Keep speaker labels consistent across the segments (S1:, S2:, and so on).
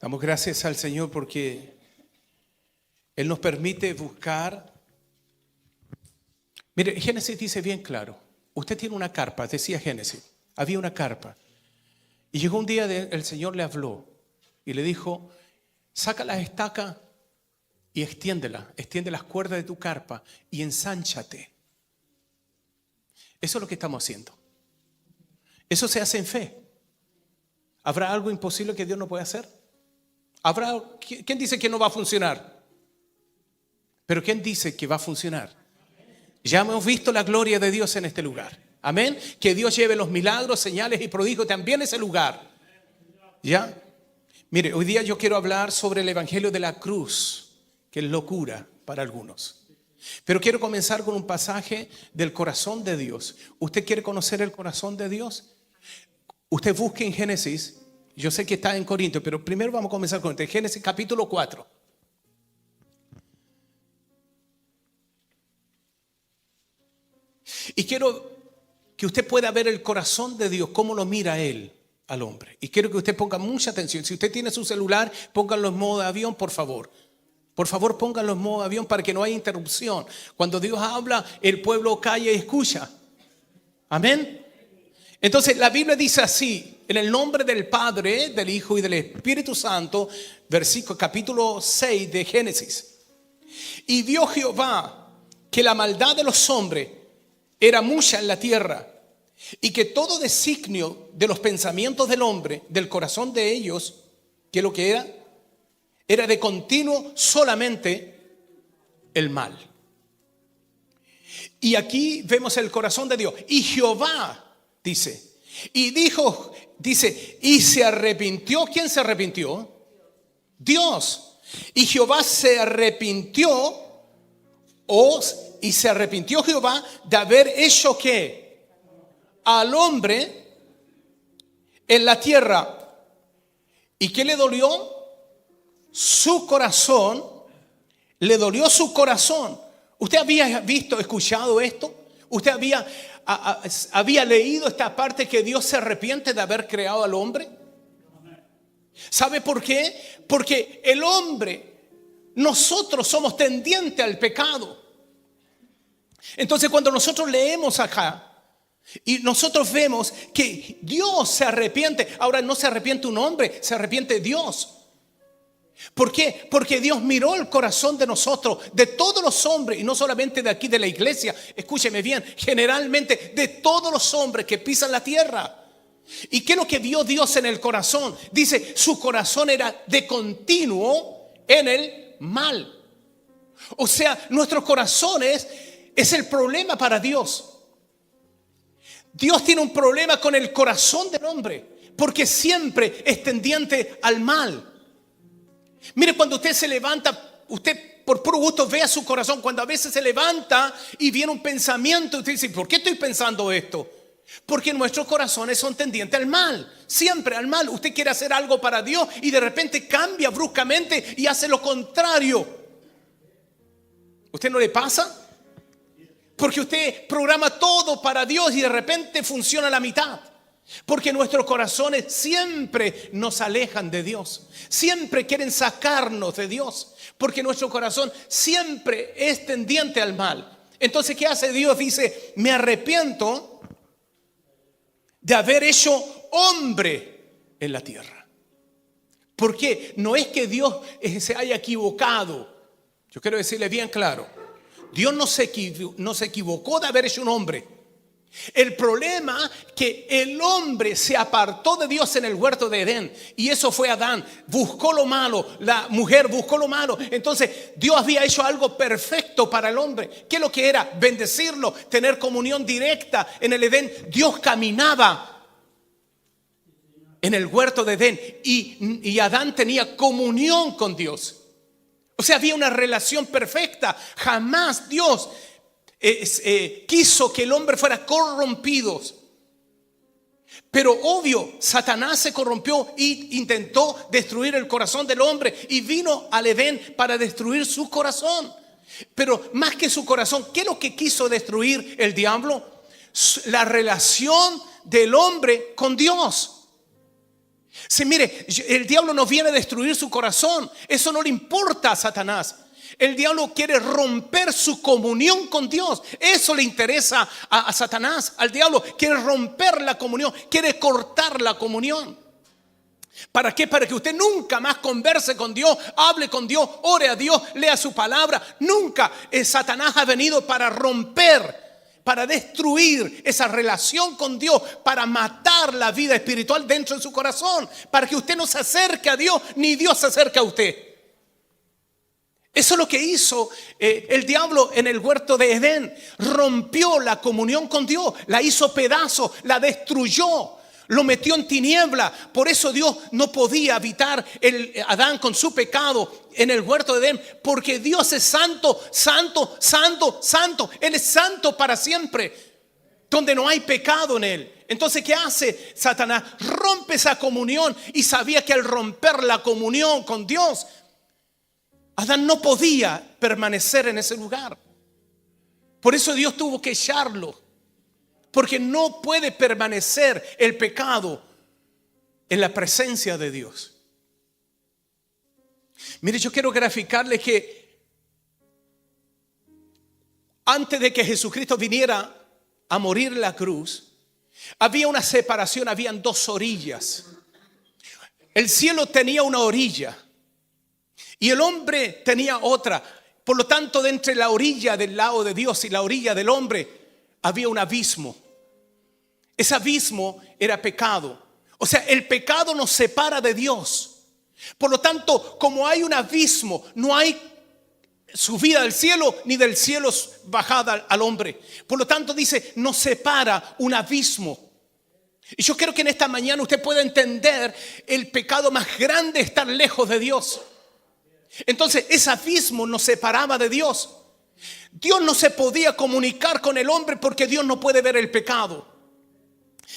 S1: Damos gracias al Señor porque Él nos permite buscar. Mire, Génesis dice bien claro. Usted tiene una carpa, decía Génesis. Había una carpa. Y llegó un día, el Señor le habló y le dijo: saca las estacas y extiéndela. Extiende las cuerdas de tu carpa y ensánchate. Eso es lo que estamos haciendo. Eso se hace en fe. ¿Habrá algo imposible que Dios no pueda hacer? ¿Quién dice que no va a funcionar? Pero ¿quién dice que va a funcionar? Ya hemos visto la gloria de Dios en este lugar. Amén. Que Dios lleve los milagros, señales y prodigios también en ese lugar. ¿Ya? Mire, hoy día yo quiero hablar sobre el evangelio de la cruz, que es locura para algunos. Pero quiero comenzar con un pasaje del corazón de Dios. ¿Usted quiere conocer el corazón de Dios? Usted busque en Génesis. Yo sé que está en Corintios, pero primero vamos a comenzar con Génesis capítulo 4. Y quiero que usted pueda ver el corazón de Dios, cómo lo mira Él al hombre. Y quiero que usted ponga mucha atención. Si usted tiene su celular, pónganlo en modo avión, por favor. Por favor, pónganlo en modo avión para que no haya interrupción. Cuando Dios habla, el pueblo calla y escucha. Amén. Entonces la Biblia dice así: en el nombre del Padre, del Hijo y del Espíritu Santo, versículo capítulo 6 de Génesis. Y vio Jehová que la maldad de los hombres era mucha en la tierra, y que todo designio de los pensamientos del hombre, del corazón de ellos, ¿qué es lo que era? Era de continuo solamente el mal. Y aquí vemos el corazón de Dios. Y Jehová dice, y dijo, dice, y se arrepintió. ¿Quién se arrepintió? Dios. Y Jehová se arrepintió, y se arrepintió Jehová de haber hecho ¿qué? Al hombre en la tierra. ¿Y qué le dolió? Su corazón. Le dolió su corazón. ¿Usted había visto, escuchado esto? ¿Usted había leído esta parte que Dios se arrepiente de haber creado al hombre? ¿Sabe por qué? Porque el hombre, nosotros somos tendientes al pecado. Entonces cuando nosotros leemos acá y nosotros vemos que Dios se arrepiente, ahora no se arrepiente un hombre, se arrepiente Dios. ¿Por qué? Porque Dios miró el corazón de nosotros, de todos los hombres, y no solamente de aquí de la iglesia, escúcheme bien, generalmente de todos los hombres que pisan la tierra. ¿Y qué es lo que vio Dios en el corazón? Dice, su corazón era de continuo en el mal. O sea, nuestros corazones es el problema para Dios. Dios tiene un problema con el corazón del hombre, porque siempre es tendiente al mal. Mire, cuando usted se levanta, usted por puro gusto vea su corazón. Cuando a veces se levanta y viene un pensamiento, usted dice, ¿por qué estoy pensando esto? Porque nuestros corazones son tendientes al mal, siempre al mal. Usted quiere hacer algo para Dios y de repente cambia bruscamente y hace lo contrario. ¿Usted no le pasa? Porque usted programa todo para Dios y de repente funciona a la mitad. Porque nuestros corazones siempre nos alejan de Dios. Siempre quieren sacarnos de Dios. Porque nuestro corazón siempre es tendiente al mal. Entonces, ¿qué hace Dios? Dice, me arrepiento de haber hecho hombre en la tierra. ¿Por qué? No es que Dios se haya equivocado. Yo quiero decirle bien claro. Dios no se equivocó de haber hecho un hombre. El problema que el hombre se apartó de Dios en el huerto de Edén, y eso fue Adán, buscó lo malo, la mujer buscó lo malo. Entonces Dios había hecho algo perfecto para el hombre. ¿Qué es lo que era? Bendecirlo, tener comunión directa en el Edén. Dios caminaba en el huerto de Edén y Adán tenía comunión con Dios. O sea, había una relación perfecta. Jamás Dios quiso que el hombre fuera corrompido. Pero obvio, Satanás se corrompió e intentó destruir el corazón del hombre y vino al Edén para destruir su corazón. Pero más que su corazón, ¿qué es lo que quiso destruir el diablo? La relación del hombre con Dios. Sí, mire, el diablo no viene a destruir su corazón. Eso no le importa a Satanás. El diablo quiere romper su comunión con Dios. Eso le interesa a Satanás. Al diablo quiere romper la comunión, quiere cortar la comunión. ¿Para qué? Para que usted nunca más converse con Dios, hable con Dios, ore a Dios, lea su palabra. Nunca Satanás ha venido para romper, para destruir esa relación con Dios, para matar la vida espiritual dentro de su corazón, para que usted no se acerque a Dios, ni Dios se acerque a usted. Eso es lo que hizo el diablo en el huerto de Edén. Rompió la comunión con Dios, la hizo pedazos, la destruyó, lo metió en tiniebla. Por eso Dios no podía habitar Adán con su pecado en el huerto de Edén, porque Dios es santo, santo, santo, santo. Él es santo para siempre, donde no hay pecado en él. Entonces, ¿qué hace Satanás? Rompe esa comunión, y sabía que al romper la comunión con Dios, Adán no podía permanecer en ese lugar. Por eso Dios tuvo que echarlo, porque no puede permanecer el pecado en la presencia de Dios. Mire, yo quiero graficarle que antes de que Jesucristo viniera a morir en la cruz, había una separación, habían dos orillas. El cielo tenía una orilla y el hombre tenía otra. Por lo tanto, de entre la orilla del lado de Dios y la orilla del hombre había un abismo. Ese abismo era pecado. O sea, el pecado nos separa de Dios. Por lo tanto, como hay un abismo, no hay subida del cielo, ni del cielo bajada al hombre. Por lo tanto, dice, nos separa un abismo. Y yo creo que en esta mañana usted pueda entender el pecado más grande, estar lejos de Dios. Entonces, ese abismo nos separaba de Dios. Dios no se podía comunicar con el hombre porque Dios no puede ver el pecado.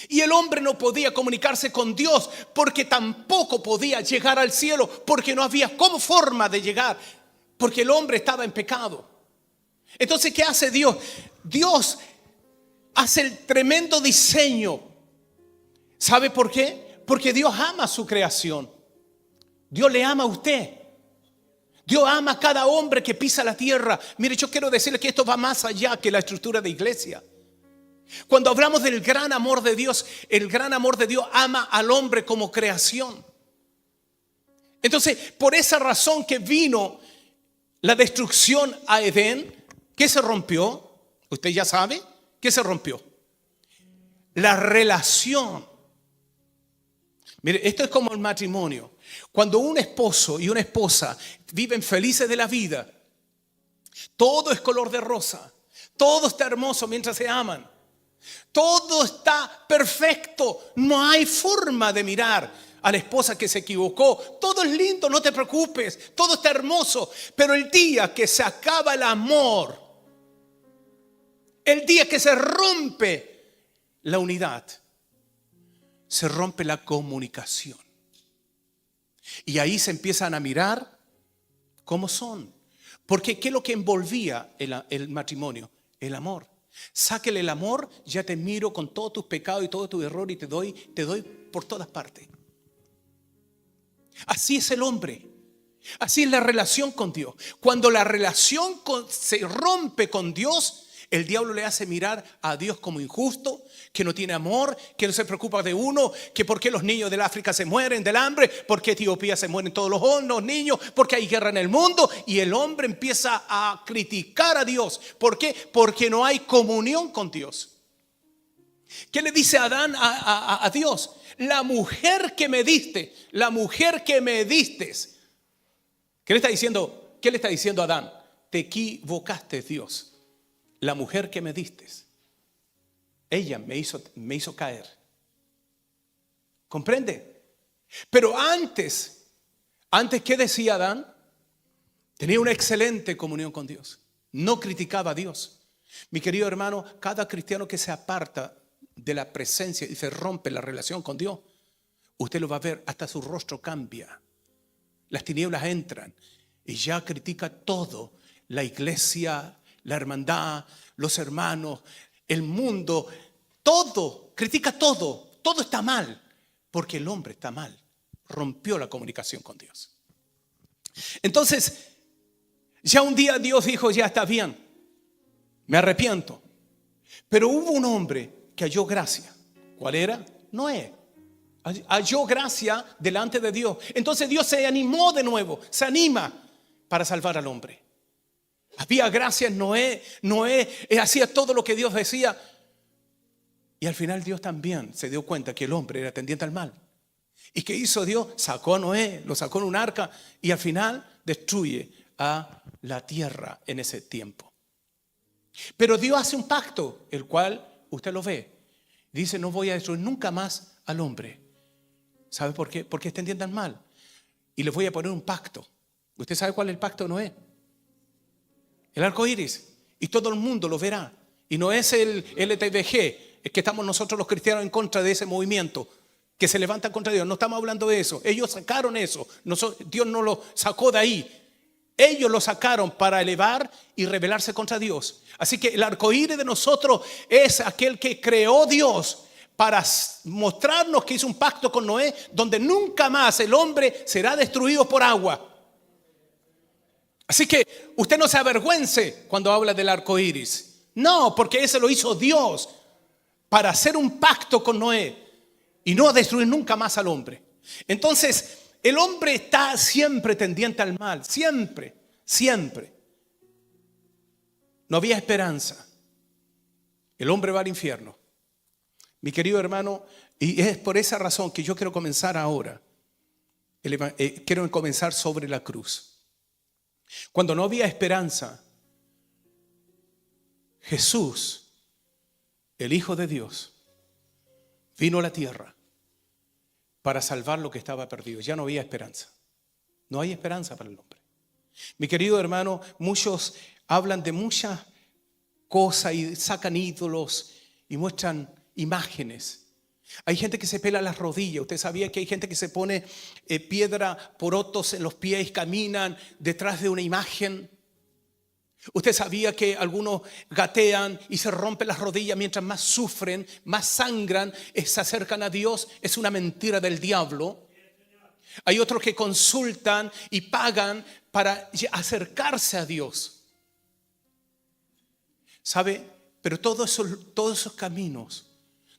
S1: Y el hombre no podía comunicarse con Dios porque tampoco podía llegar al cielo, porque no había como forma de llegar, porque el hombre estaba en pecado. Entonces, ¿qué hace Dios? Dios hace el tremendo diseño. ¿Sabe por qué? Porque Dios ama su creación. Dios le ama a usted. Dios ama a cada hombre que pisa la tierra. Mire, yo quiero decirle que esto va más allá que la estructura de iglesia. Cuando hablamos del gran amor de Dios, el gran amor de Dios ama al hombre como creación. Entonces, por esa razón que vino la destrucción a Edén, ¿qué se rompió? Usted ya sabe, ¿qué se rompió? La relación. Mire, esto es como el matrimonio. Cuando un esposo y una esposa viven felices de la vida, todo es color de rosa, todo está hermoso mientras se aman, todo está perfecto, no hay forma de mirar a la esposa que se equivocó. Todo es lindo, no te preocupes, todo está hermoso. Pero el día que se acaba el amor, el día que se rompe la unidad, se rompe la comunicación. Y ahí se empiezan a mirar cómo son. Porque ¿qué es lo que envolvía el matrimonio? El amor. Sáquele el amor, ya te miro con todos tus pecados y todo tu error y te doy por todas partes. Así es el hombre. Así es la relación con Dios. Cuando la relación se rompe con Dios, el diablo le hace mirar a Dios como injusto, que no tiene amor, que no se preocupa de uno, que por qué los niños del África se mueren del hambre, por qué Etiopía se mueren todos los niños, porque hay guerra en el mundo. Y el hombre empieza a criticar a Dios. ¿Por qué? Porque no hay comunión con Dios. ¿Qué le dice Adán a Dios? La mujer que me diste, la mujer que me diste. ¿Qué le está diciendo? ¿Qué le está diciendo a Adán? Te equivocaste, Dios. La mujer que me diste, ella me hizo caer. ¿Comprende? Pero antes, ¿qué decía Adán? Tenía una excelente comunión con Dios. No criticaba a Dios. Mi querido hermano, cada cristiano que se aparta de la presencia y se rompe la relación con Dios, usted lo va a ver, hasta su rostro cambia. Las tinieblas entran y ya critica todo. La iglesia, la hermandad, los hermanos, el mundo, todo, critica todo. Todo está mal, porque el hombre está mal. rompió la comunicación con Dios. Entonces, ya un día Dios dijo, ya está bien, me arrepiento. Pero hubo un hombre que halló gracia. ¿Cuál era? Noé. Halló gracia delante de Dios. Entonces Dios se animó de nuevo, se anima para salvar al hombre. Había gracia en Noé. Noé hacía todo lo que Dios decía. Y al final Dios también se dio cuenta que el hombre era tendiente al mal. ¿Y qué hizo Dios? Sacó a Noé, lo sacó en un arca y al final destruye a la tierra en ese tiempo. Pero Dios hace un pacto, el cual usted lo ve. Dice, no voy a destruir nunca más al hombre. ¿Sabe por qué? Porque es tendiente al mal. Y les voy a poner un pacto. ¿Usted sabe cuál es el pacto de Noé? El arco iris. Y todo el mundo lo verá. Y no es el LTBG, es que estamos nosotros los cristianos en contra de ese movimiento que se levanta contra Dios. No estamos hablando de eso. Ellos sacaron eso. Dios no lo sacó de ahí. Ellos lo sacaron para elevar y rebelarse contra Dios. Así que el arcoíris de nosotros es aquel que creó Dios para mostrarnos que hizo un pacto con Noé, donde nunca más el hombre será destruido por agua. Así que usted no se avergüence cuando habla del arcoíris. No, porque ese lo hizo Dios para hacer un pacto con Noé y no destruir nunca más al hombre. Entonces, el hombre está siempre tendiente al mal, siempre, siempre. No había esperanza. El hombre va al infierno. Mi querido hermano, y es por esa razón que yo quiero comenzar ahora. Quiero comenzar sobre la cruz. Cuando no había esperanza, Jesús, el Hijo de Dios, vino a la tierra para salvar lo que estaba perdido. Ya no había esperanza. No hay esperanza para el hombre. Mi querido hermano, muchos hablan de muchas cosas y sacan ídolos y muestran imágenes. Hay gente que se pela las rodillas. Usted sabía que hay gente que se pone piedra porotos en los pies y caminan detrás de una imagen. Usted sabía que algunos gatean y se rompen las rodillas mientras más sufren, más sangran, se acercan a Dios. Es una mentira del diablo. Hay otros que consultan y pagan para acercarse a Dios. ¿Sabe? Pero todos esos caminos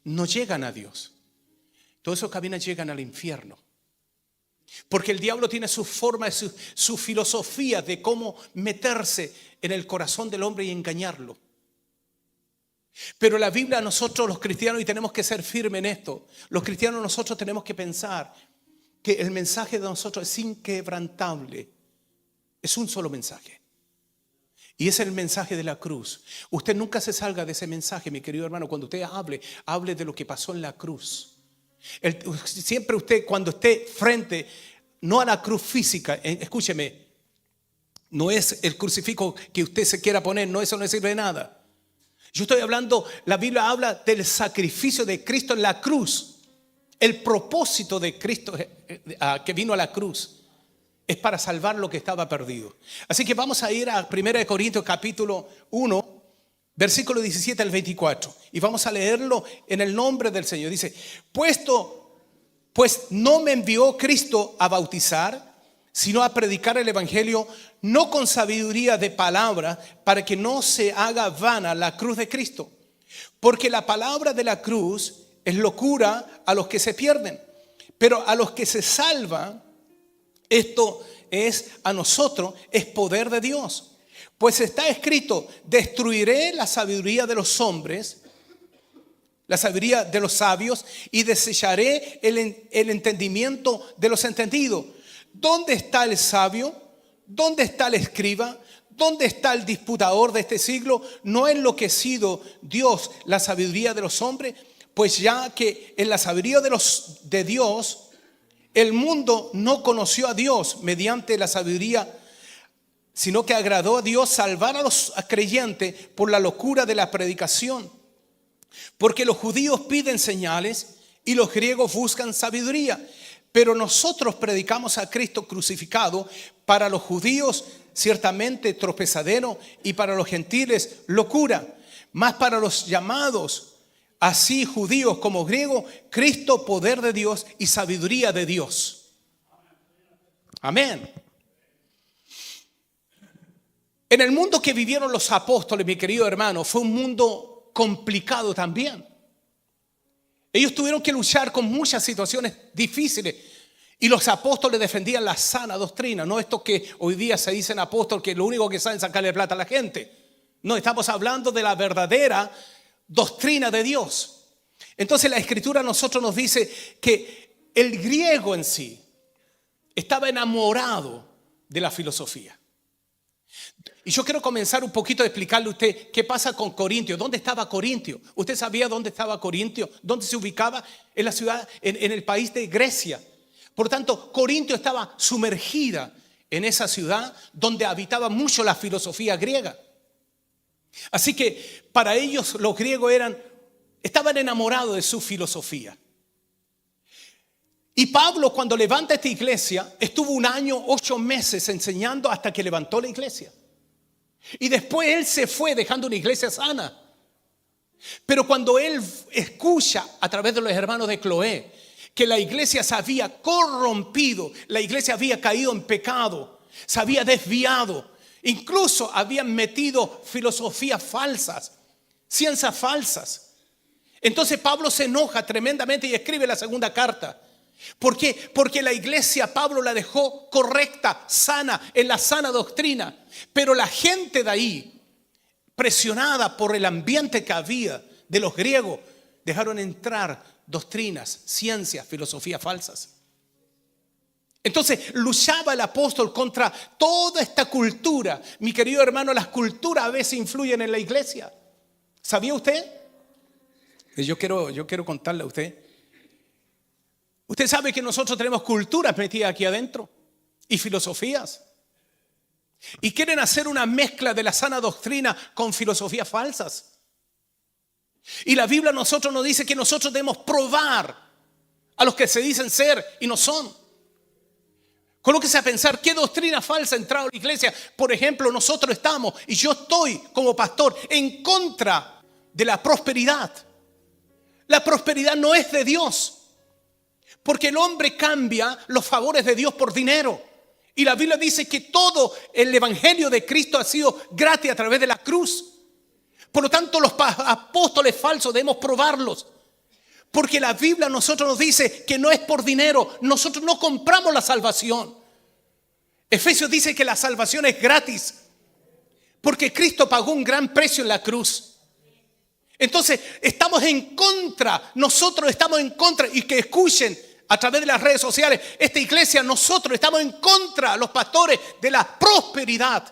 S1: no llegan a Dios. Todos esos caminos llegan al infierno. Porque el diablo tiene su forma, su filosofía de cómo meterse en el corazón del hombre y engañarlo. Pero la Biblia, nosotros los cristianos, y tenemos que ser firmes en esto, los cristianos nosotros tenemos que pensar que el mensaje de nosotros es inquebrantable. Es un solo mensaje. Y es el mensaje de la cruz. Usted nunca se salga de ese mensaje, mi querido hermano. Cuando usted hable de lo que pasó en la cruz. Siempre usted, cuando esté frente, no a la cruz física, escúcheme, no es el crucifijo que usted se quiera poner, no, eso no sirve de nada. Yo estoy hablando, la Biblia habla del sacrificio de Cristo en la cruz. El propósito de Cristo que vino a la cruz es para salvar lo que estaba perdido. Así que vamos a ir a 1 Corintios capítulo 1, versículo 17 al 24. Y vamos a leerlo en el nombre del Señor. Dice, pues no me envió Cristo a bautizar, sino a predicar el evangelio, no con sabiduría de palabra, para que no se haga vana la cruz de Cristo. Porque la palabra de la cruz es locura a los que se pierden, pero a los que se salvan, esto es a nosotros, es poder de Dios. Pues está escrito, destruiré la sabiduría de los hombres, la sabiduría de los sabios, y desecharé el entendimiento de los entendidos. ¿Dónde está el sabio? ¿Dónde está el escriba? ¿Dónde está el disputador de este siglo? ¿No ha enloquecido Dios la sabiduría de los hombres? Pues ya que en la sabiduría de Dios, el mundo no conoció a Dios mediante la sabiduría, sino que agradó a Dios salvar a los creyentes por la locura de la predicación. Porque los judíos piden señales y los griegos buscan sabiduría. Pero nosotros predicamos a Cristo crucificado, para los judíos ciertamente tropezadero y para los gentiles locura. Mas para los llamados, así judíos como griegos, Cristo poder de Dios y sabiduría de Dios. Amén. En el mundo que vivieron los apóstoles, mi querido hermano, fue un mundo complicado también. Ellos tuvieron que luchar con muchas situaciones difíciles. Y los apóstoles defendían la sana doctrina. No esto que hoy día se dicen apóstoles, que lo único que saben es sacarle plata a la gente. No, estamos hablando de la verdadera doctrina de Dios. Entonces la Escritura a nosotros nos dice que el griego en sí estaba enamorado de la filosofía. Y yo quiero comenzar un poquito a explicarle a usted qué pasa con Corintio. ¿Dónde estaba Corintio? ¿Usted sabía dónde estaba Corintio? ¿Dónde se ubicaba? En la ciudad, en el país de Grecia. Por tanto, Corintio estaba sumergida en esa ciudad donde habitaba mucho la filosofía griega. Así que para ellos los griegos estaban enamorados de su filosofía. Y Pablo, cuando levanta esta iglesia, estuvo 1 año, 8 meses enseñando hasta que levantó la iglesia. Y después él se fue dejando una iglesia sana. Pero cuando él escucha a través de los hermanos de Cloé que la iglesia se había corrompido, la iglesia había caído en pecado, se había desviado, incluso habían metido filosofías falsas, ciencias falsas. Entonces Pablo se enoja tremendamente y escribe la segunda carta. ¿Por qué? Porque la iglesia Pablo la dejó correcta, sana, en la sana doctrina. Pero la gente de ahí, presionada por el ambiente que había de los griegos, dejaron entrar doctrinas, ciencias, filosofías falsas. Entonces luchaba el apóstol contra toda esta cultura. Mi querido hermano, las culturas a veces influyen en la iglesia. ¿Sabía usted? Yo quiero contarle a usted. Usted sabe que nosotros tenemos culturas metidas aquí adentro y filosofías. Y quieren hacer una mezcla de la sana doctrina con filosofías falsas. Y la Biblia a nosotros nos dice que nosotros debemos probar a los que se dicen ser y no son. Colóquese a pensar qué doctrina falsa ha entrado a la iglesia. Por ejemplo, nosotros estamos, y yo estoy como pastor, en contra de la prosperidad. La prosperidad no es de Dios. Porque el hombre cambia los favores de Dios por dinero. Y la Biblia dice que todo el evangelio de Cristo ha sido gratis a través de la cruz. Por lo tanto, los apóstoles falsos debemos probarlos. Porque la Biblia a nosotros nos dice que no es por dinero. Nosotros no compramos la salvación. Efesios dice que la salvación es gratis. Porque Cristo pagó un gran precio en la cruz. Entonces, estamos en contra. Nosotros estamos en contra. Y que escuchen a través de las redes sociales, esta iglesia, nosotros estamos en contra, los pastores, de la prosperidad.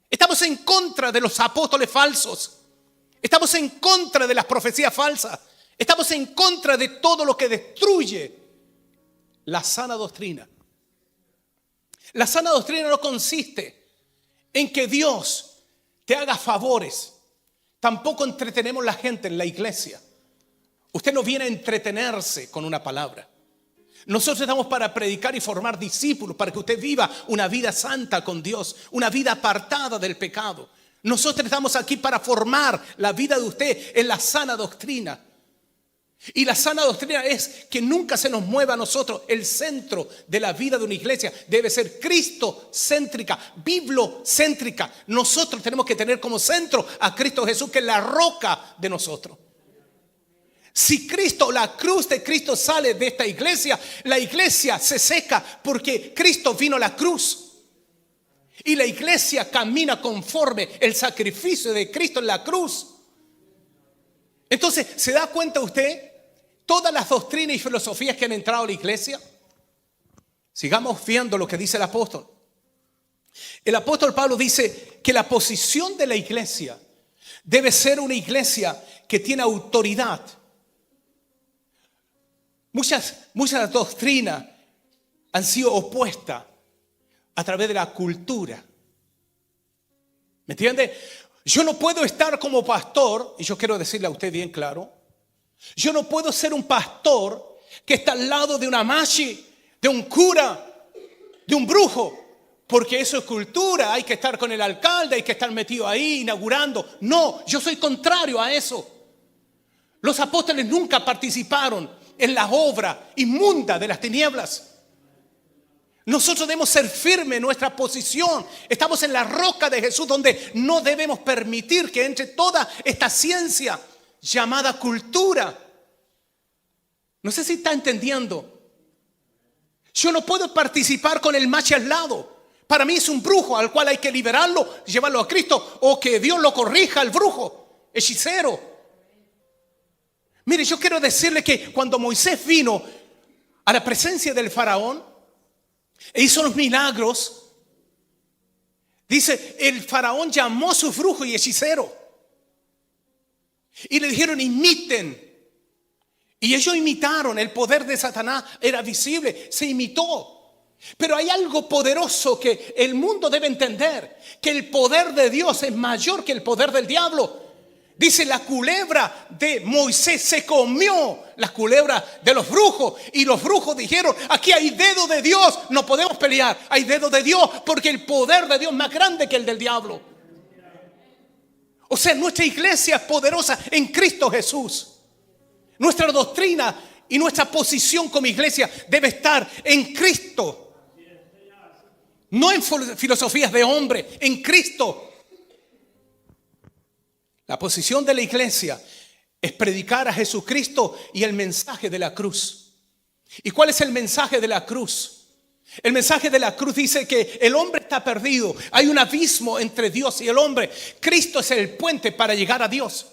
S1: Estamos en contra de los apóstoles falsos. Estamos en contra de las profecías falsas. Estamos en contra de todo lo que destruye la sana doctrina. La sana doctrina no consiste en que Dios te haga favores. Tampoco entretenemos a la gente en la iglesia. Usted no viene a entretenerse con una palabra. Nosotros estamos para predicar y formar discípulos, para que usted viva una vida santa con Dios, una vida apartada del pecado. Nosotros estamos aquí para formar la vida de usted en la sana doctrina. Y la sana doctrina es que nunca se nos mueva a nosotros. El centro de la vida de una iglesia debe ser cristocéntrica, bibliocéntrica. Nosotros tenemos que tener como centro a Cristo Jesús, que es la roca de nosotros. Si Cristo, la cruz de Cristo sale de esta iglesia, la iglesia se seca porque Cristo vino a la cruz. Y la iglesia camina conforme el sacrificio de Cristo en la cruz. Entonces, ¿se da cuenta usted? Todas las doctrinas y filosofías que han entrado a la iglesia. Sigamos viendo lo que dice el apóstol. El apóstol Pablo dice que la posición de la iglesia debe ser una iglesia que tiene autoridad. Muchas doctrinas han sido opuestas a través de la cultura. ¿Me entiende? Yo no puedo estar como pastor, y yo quiero decirle a usted bien claro, yo no puedo ser un pastor que está al lado de una machi, de un cura, de un brujo, porque eso es cultura, hay que estar con el alcalde, hay que estar metido ahí inaugurando. No, yo soy contrario a eso. Los apóstoles nunca participaron en la obra inmunda de las tinieblas. Nosotros debemos ser firmes en nuestra posición. Estamos en la roca de Jesús, donde no debemos permitir que entre toda esta ciencia llamada cultura. No sé si está entendiendo. Yo no puedo participar con el macho al lado. Para mí es un brujo al cual hay que liberarlo, llevarlo a Cristo, o que Dios lo corrija al brujo, hechicero. Mire, yo quiero decirle que cuando Moisés vino a la presencia del faraón e hizo los milagros, dice, el faraón llamó a sus brujos y hechiceros y le dijeron: imiten. Y ellos imitaron. El poder de Satanás era visible, se imitó. Pero hay algo poderoso que el mundo debe entender: que el poder de Dios es mayor que el poder del diablo. Dice, la culebra de Moisés se comió las culebras de los brujos. Y los brujos dijeron: aquí hay dedo de Dios, no podemos pelear. Hay dedo de Dios, porque el poder de Dios es más grande que el del diablo. O sea, nuestra iglesia es poderosa en Cristo Jesús. Nuestra doctrina y nuestra posición como iglesia debe estar en Cristo. No en filosofías de hombre, en Cristo. La posición de la iglesia es predicar a Jesucristo y el mensaje de la cruz. ¿Y cuál es el mensaje de la cruz? El mensaje de la cruz dice que el hombre está perdido. Hay un abismo entre Dios y el hombre. Cristo es el puente para llegar a Dios.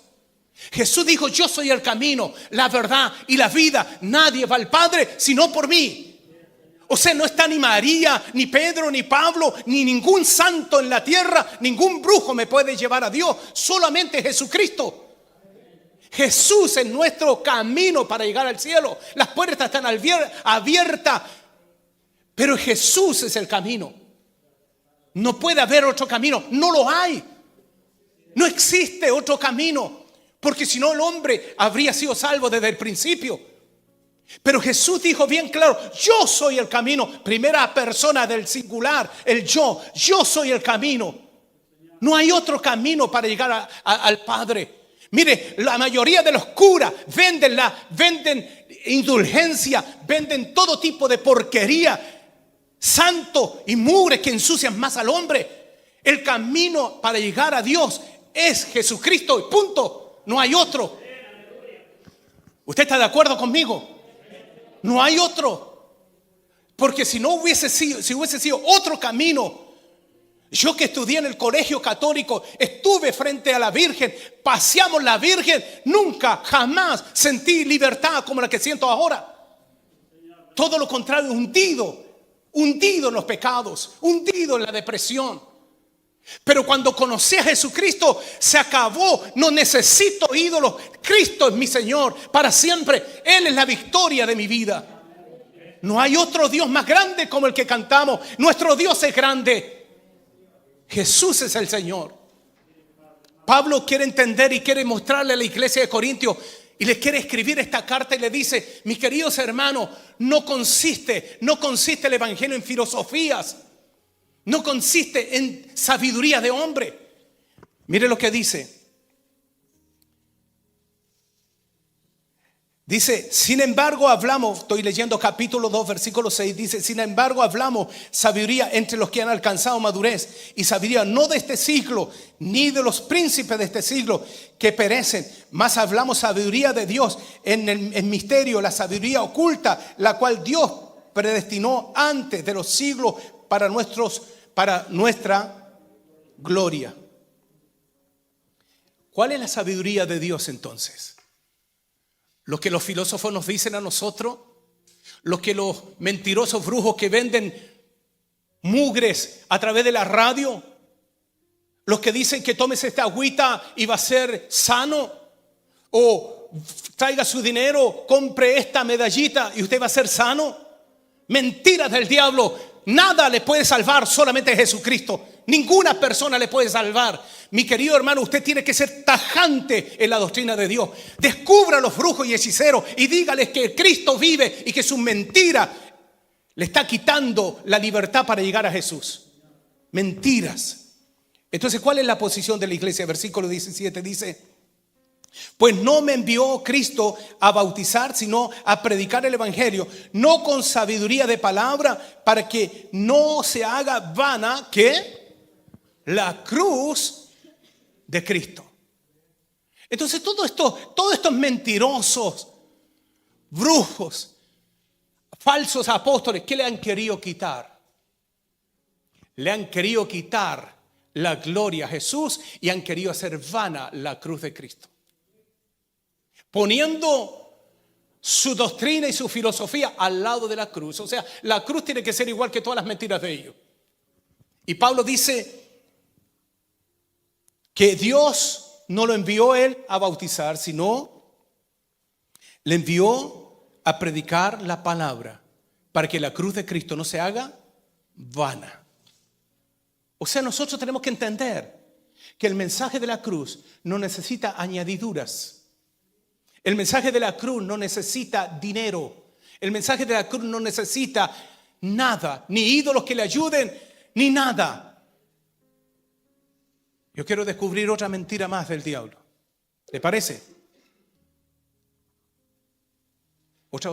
S1: Jesús dijo: yo soy el camino, la verdad y la vida. Nadie va al Padre sino por mí. O sea, no está ni María, ni Pedro, ni Pablo, ni ningún santo en la tierra. Ningún brujo me puede llevar a Dios. Solamente Jesucristo. Jesús es nuestro camino para llegar al cielo. Las puertas están abiertas, pero Jesús es el camino. No puede haber otro camino. No lo hay. No existe otro camino, porque si no el hombre habría sido salvo desde el principio. Pero Jesús dijo bien claro: yo soy el camino. Primera persona del singular, el yo. Yo soy el camino. No hay otro camino para llegar al Padre. Mire, la mayoría de los curas venden indulgencia, venden todo tipo de porquería, santo y mugre que ensucian más al hombre. El camino para llegar a Dios es Jesucristo y punto. No hay otro. ¿Usted está de acuerdo conmigo? No hay otro. Porque si hubiese sido otro camino. Yo que estudié en el colegio católico, estuve frente a la Virgen, paseamos la Virgen, nunca, jamás sentí libertad como la que siento ahora. Todo lo contrario, hundido en los pecados, hundido en la depresión. Pero cuando conocí a Jesucristo, se acabó. No necesito ídolos. Cristo es mi Señor para siempre. Él es la victoria de mi vida. No hay otro Dios más grande como el que cantamos. Nuestro Dios es grande. Jesús es el Señor. Pablo quiere entender y quiere mostrarle a la iglesia de Corintios, y le quiere escribir esta carta y le dice: mis queridos hermanos, no consiste el evangelio en filosofías. No consiste en sabiduría de hombre. Mire lo que dice. Dice: sin embargo hablamos, estoy leyendo capítulo 2 versículo 6, dice: sin embargo hablamos sabiduría entre los que han alcanzado madurez, y sabiduría no de este siglo, ni de los príncipes de este siglo que perecen, mas hablamos sabiduría de Dios en el misterio, la sabiduría oculta, la cual Dios predestinó antes de los siglos para nuestra gloria. ¿Cuál es la sabiduría de Dios entonces? Lo que los filósofos nos dicen a nosotros, lo que los mentirosos brujos que venden mugres a través de la radio, los que dicen que tomes esta agüita y va a ser sano, o traiga su dinero, compre esta medallita y usted va a ser sano. Mentiras del diablo. Nada le puede salvar, solamente Jesucristo. Ninguna persona le puede salvar. Mi querido hermano, usted tiene que ser tajante en la doctrina de Dios. Descubra a los brujos y hechiceros y dígales que Cristo vive y que su mentira le está quitando la libertad para llegar a Jesús. Mentiras. Entonces, ¿cuál es la posición de la iglesia? Versículo 17 dice: Pues no me envió Cristo a bautizar, sino a predicar el evangelio, no con sabiduría de palabra, para que no se haga vana, ¿qué? La cruz de Cristo. Entonces todos estos mentirosos, brujos, falsos apóstoles, ¿qué le han querido quitar? Le han querido quitar la gloria a Jesús y han querido hacer vana la cruz de Cristo, poniendo su doctrina y su filosofía al lado de la cruz. O sea, la cruz tiene que ser igual que todas las mentiras de ellos. Y Pablo dice que Dios no lo envió él a bautizar, sino le envió a predicar la palabra, para que la cruz de Cristo no se haga vana. O sea, nosotros tenemos que entender que el mensaje de la cruz no necesita añadiduras. El mensaje de la cruz no necesita dinero. El mensaje de la cruz no necesita nada, ni ídolos que le ayuden, ni nada. Yo quiero descubrir otra mentira más del diablo. ¿Le parece? Otra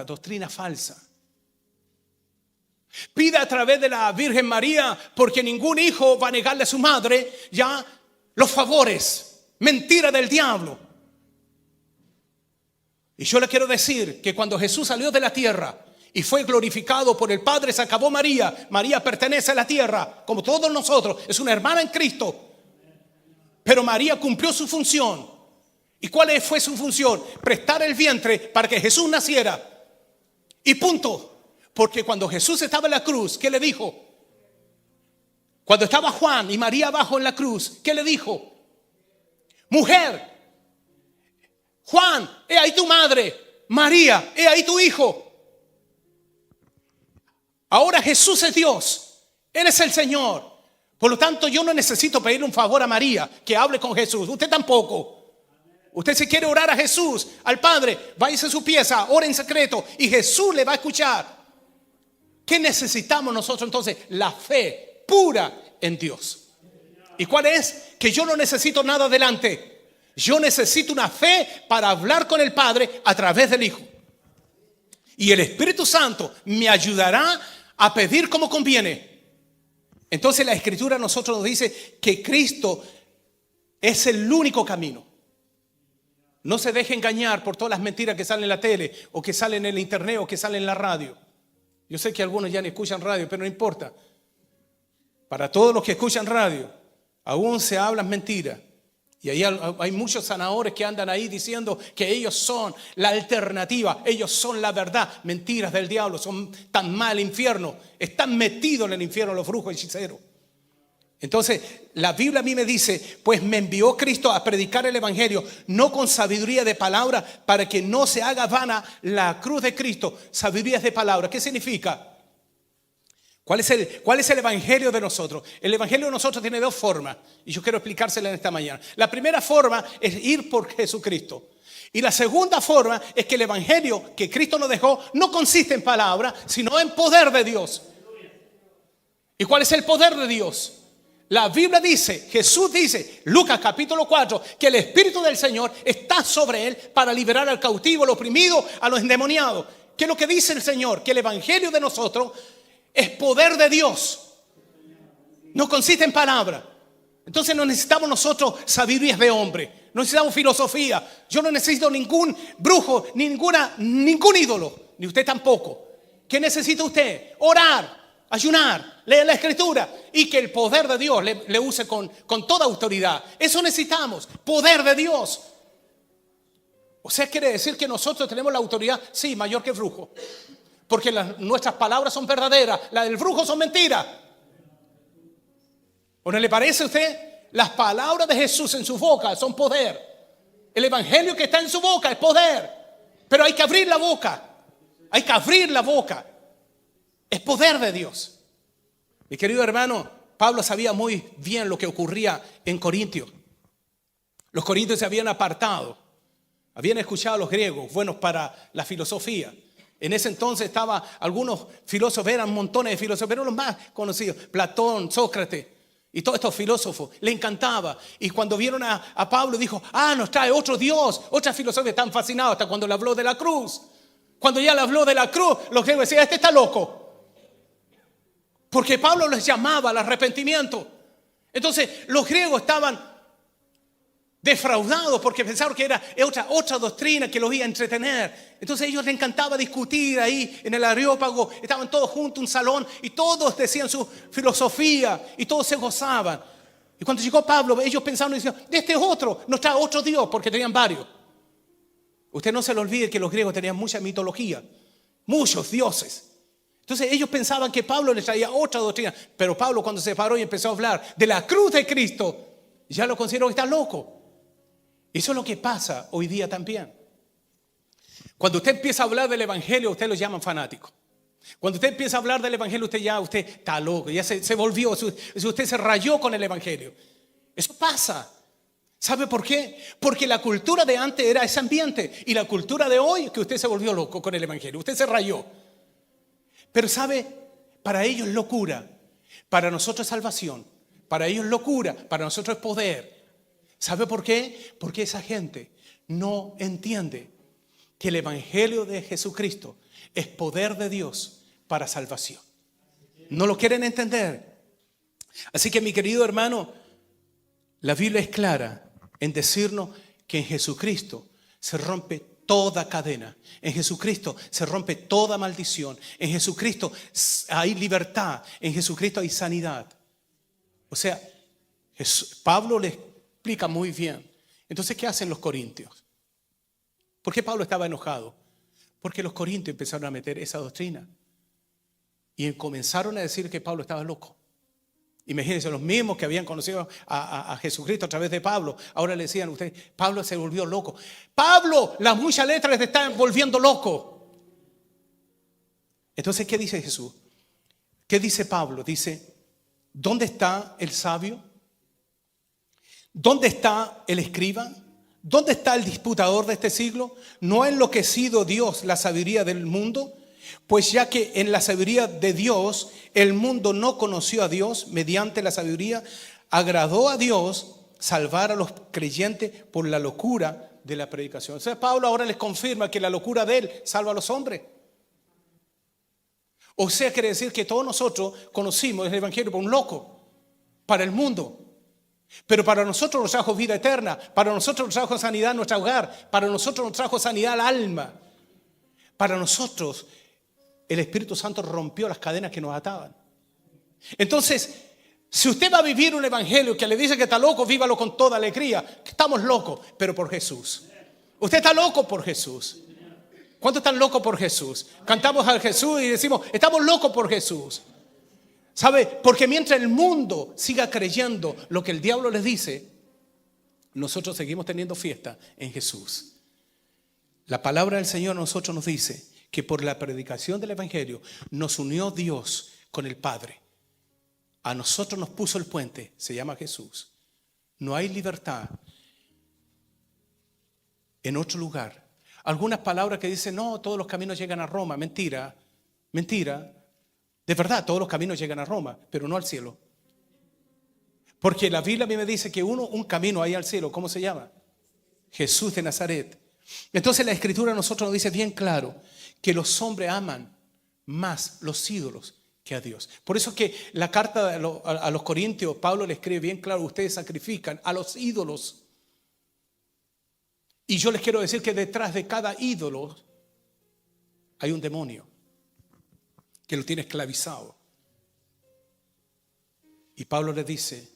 S1: doctrina falsa. Pida a través de la Virgen María, porque ningún hijo va a negarle a su madre ya los favores. Mentira del diablo. Y yo le quiero decir que cuando Jesús salió de la tierra y fue glorificado por el Padre, se acabó María. María pertenece a la tierra, como todos nosotros. Es una hermana en Cristo. Pero María cumplió su función. ¿Y cuál fue su función? Prestar el vientre para que Jesús naciera. Y punto. Porque cuando Jesús estaba en la cruz, ¿qué le dijo? Cuando estaba Juan y María abajo en la cruz, ¿qué le dijo? Mujer, Juan, he ahí tu madre. María, he ahí tu hijo. Ahora Jesús es Dios. Él es el Señor. Por lo tanto, yo no necesito pedirle un favor a María que hable con Jesús. Usted tampoco. Usted, si quiere orar a Jesús, al Padre, váyase a su pieza, ore en secreto y Jesús le va a escuchar. ¿Qué necesitamos nosotros entonces? La fe pura en Dios. ¿Y cuál es? Que yo no necesito nada adelante. Yo necesito una fe para hablar con el Padre a través del Hijo. Y el Espíritu Santo me ayudará a pedir como conviene. Entonces la Escritura a nosotros nos dice que Cristo es el único camino. No se deje engañar por todas las mentiras que salen en la tele, o que salen en el internet, o que salen en la radio. Yo sé que algunos ya no escuchan radio, pero no importa. Para todos los que escuchan radio, aún se hablan mentiras. Y ahí hay muchos sanadores que andan ahí diciendo que ellos son la alternativa, ellos son la verdad. Mentiras del diablo, son tan mal infierno. Están metidos en el infierno los brujos hechiceros. Entonces, la Biblia a mí me dice, pues me envió Cristo a predicar el evangelio, no con sabiduría de palabra, para que no se haga vana la cruz de Cristo. Sabiduría de palabra, ¿qué significa? ¿Cuál es el evangelio de nosotros? El evangelio de nosotros tiene dos formas, y yo quiero explicársela en esta mañana. La primera forma es ir por Jesucristo. Y la segunda forma es que el evangelio que Cristo nos dejó no consiste en palabra, sino en poder de Dios. ¿Y cuál es el poder de Dios? La Biblia dice, Jesús dice, Lucas capítulo 4, que el Espíritu del Señor está sobre él para liberar al cautivo, al oprimido, a los endemoniados. ¿Qué es lo que dice el Señor? Que el evangelio de nosotros es poder de Dios. No consiste en palabra. Entonces no necesitamos nosotros sabidurías de hombre. No necesitamos filosofía. Yo no necesito ningún brujo, ningún ídolo. Ni usted tampoco. ¿Qué necesita usted? Orar, ayunar, leer la Escritura y que el poder de Dios le use con toda autoridad. Eso necesitamos, poder de Dios. O sea, quiere decir que nosotros tenemos la autoridad, sí, mayor que el brujo. Porque nuestras palabras son verdaderas, las del brujo son mentiras. ¿O no le parece a usted? Las palabras de Jesús en su boca son poder. El evangelio que está en su boca es poder. Pero hay que abrir la boca. Hay que abrir la boca. Es poder de Dios. Mi querido hermano, Pablo sabía muy bien lo que ocurría en Corintios. Los corintios se habían apartado. Habían escuchado a los griegos, buenos para la filosofía. En ese entonces algunos filósofos, eran montones de filósofos, pero los más conocidos, Platón, Sócrates. Y todos estos filósofos le encantaba. Y cuando vieron a Pablo, dijo, nos trae otro Dios, otra filosofía. Están fascinados hasta cuando le habló de la cruz. Cuando ya le habló de la cruz, los griegos decían, este está loco. Porque Pablo les llamaba al arrepentimiento. Entonces los griegos estaban defraudados porque pensaron que era otra doctrina que los iba a entretener. Entonces a ellos les encantaba discutir ahí en el Areópago. Estaban todos juntos en un salón y todos decían su filosofía y todos se gozaban. Y cuando llegó Pablo, ellos pensaron y decían, este es otro, nos trae otro Dios, porque tenían varios. Usted no se le olvide que los griegos tenían mucha mitología, muchos dioses. Entonces ellos pensaban que Pablo les traía otra doctrina, pero Pablo cuando se paró y empezó a hablar de la cruz de Cristo, ya lo consideró que está loco. Eso es lo que pasa hoy día también. Cuando usted empieza a hablar del evangelio, usted lo llaman fanático. Cuando usted empieza a hablar del evangelio, usted está loco, ya se volvió, usted se rayó con el evangelio. Eso pasa. ¿Sabe por qué? Porque la cultura de antes era ese ambiente y la cultura de hoy es que usted se volvió loco con el evangelio, usted se rayó. Pero ¿sabe? Para ellos es locura, para nosotros es salvación, para ellos es locura, para nosotros es poder. ¿Sabe por qué? Porque esa gente no entiende que el evangelio de Jesucristo es poder de Dios para salvación. No lo quieren entender. Así que mi querido hermano, la Biblia es clara en decirnos que en Jesucristo se rompe toda cadena. En Jesucristo se rompe toda maldición. En Jesucristo hay libertad. En Jesucristo hay sanidad. O sea, Pablo le explica muy bien. Entonces, ¿qué hacen los corintios? ¿Por qué Pablo estaba enojado? Porque los corintios empezaron a meter esa doctrina. Y comenzaron a decir que Pablo estaba loco. Imagínense, los mismos que habían conocido a Jesucristo a través de Pablo, ahora le decían a ustedes, Pablo se volvió loco. Pablo, las muchas letras te están volviendo loco. Entonces, ¿qué dice Jesús? ¿Qué dice Pablo? Dice, ¿dónde está el sabio? ¿Dónde está el escriba? ¿Dónde está el disputador de este siglo? ¿No ha enloquecido Dios la sabiduría del mundo? Pues ya que en la sabiduría de Dios el mundo no conoció a Dios, mediante la sabiduría agradó a Dios salvar a los creyentes por la locura de la predicación. O sea, Pablo ahora les confirma que la locura de él salva a los hombres. O sea, quiere decir que todos nosotros conocimos el evangelio por un loco, para el mundo. Pero para nosotros nos trajo vida eterna, para nosotros nos trajo sanidad en nuestro hogar, para nosotros nos trajo sanidad al alma. Para nosotros el Espíritu Santo rompió las cadenas que nos ataban. Entonces, si usted va a vivir un evangelio que le dice que está loco, vívalo con toda alegría. Estamos locos, pero por Jesús. Usted está loco por Jesús. ¿Cuántos están locos por Jesús? Cantamos a Jesús y decimos, estamos locos por Jesús. ¿Sabe? Porque mientras el mundo siga creyendo lo que el diablo les dice, nosotros seguimos teniendo fiesta en Jesús. La palabra del Señor a nosotros nos dice que por la predicación del evangelio nos unió Dios con el Padre. A nosotros nos puso el puente, se llama Jesús. No hay libertad en otro lugar. Algunas palabras que dicen, no, todos los caminos llegan a Roma. Mentira, mentira. De verdad, todos los caminos llegan a Roma, pero no al cielo. Porque la Biblia a mí me dice que un camino hay al cielo. ¿Cómo se llama? Jesús de Nazaret. Entonces la Escritura a nosotros nos dice bien claro que los hombres aman más los ídolos que a Dios. Por eso es que la carta a los Corintios, Pablo le escribe bien claro, ustedes sacrifican a los ídolos. Y yo les quiero decir que detrás de cada ídolo hay un demonio que lo tiene esclavizado. Y Pablo les dice,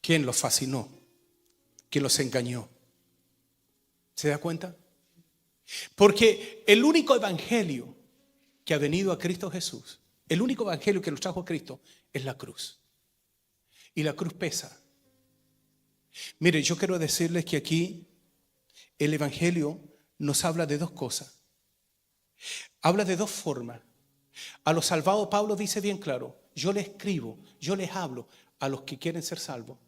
S1: ¿quién los fascinó? ¿Quién los engañó? ¿Se da cuenta? Porque el único evangelio que ha venido a Cristo Jesús, el único evangelio que nos trajo a Cristo es la cruz. Y la cruz pesa. Mire, yo quiero decirles que aquí el evangelio nos habla de dos cosas. Habla de dos formas. A los salvados Pablo dice bien claro, yo les escribo, yo les hablo a los que quieren ser salvos.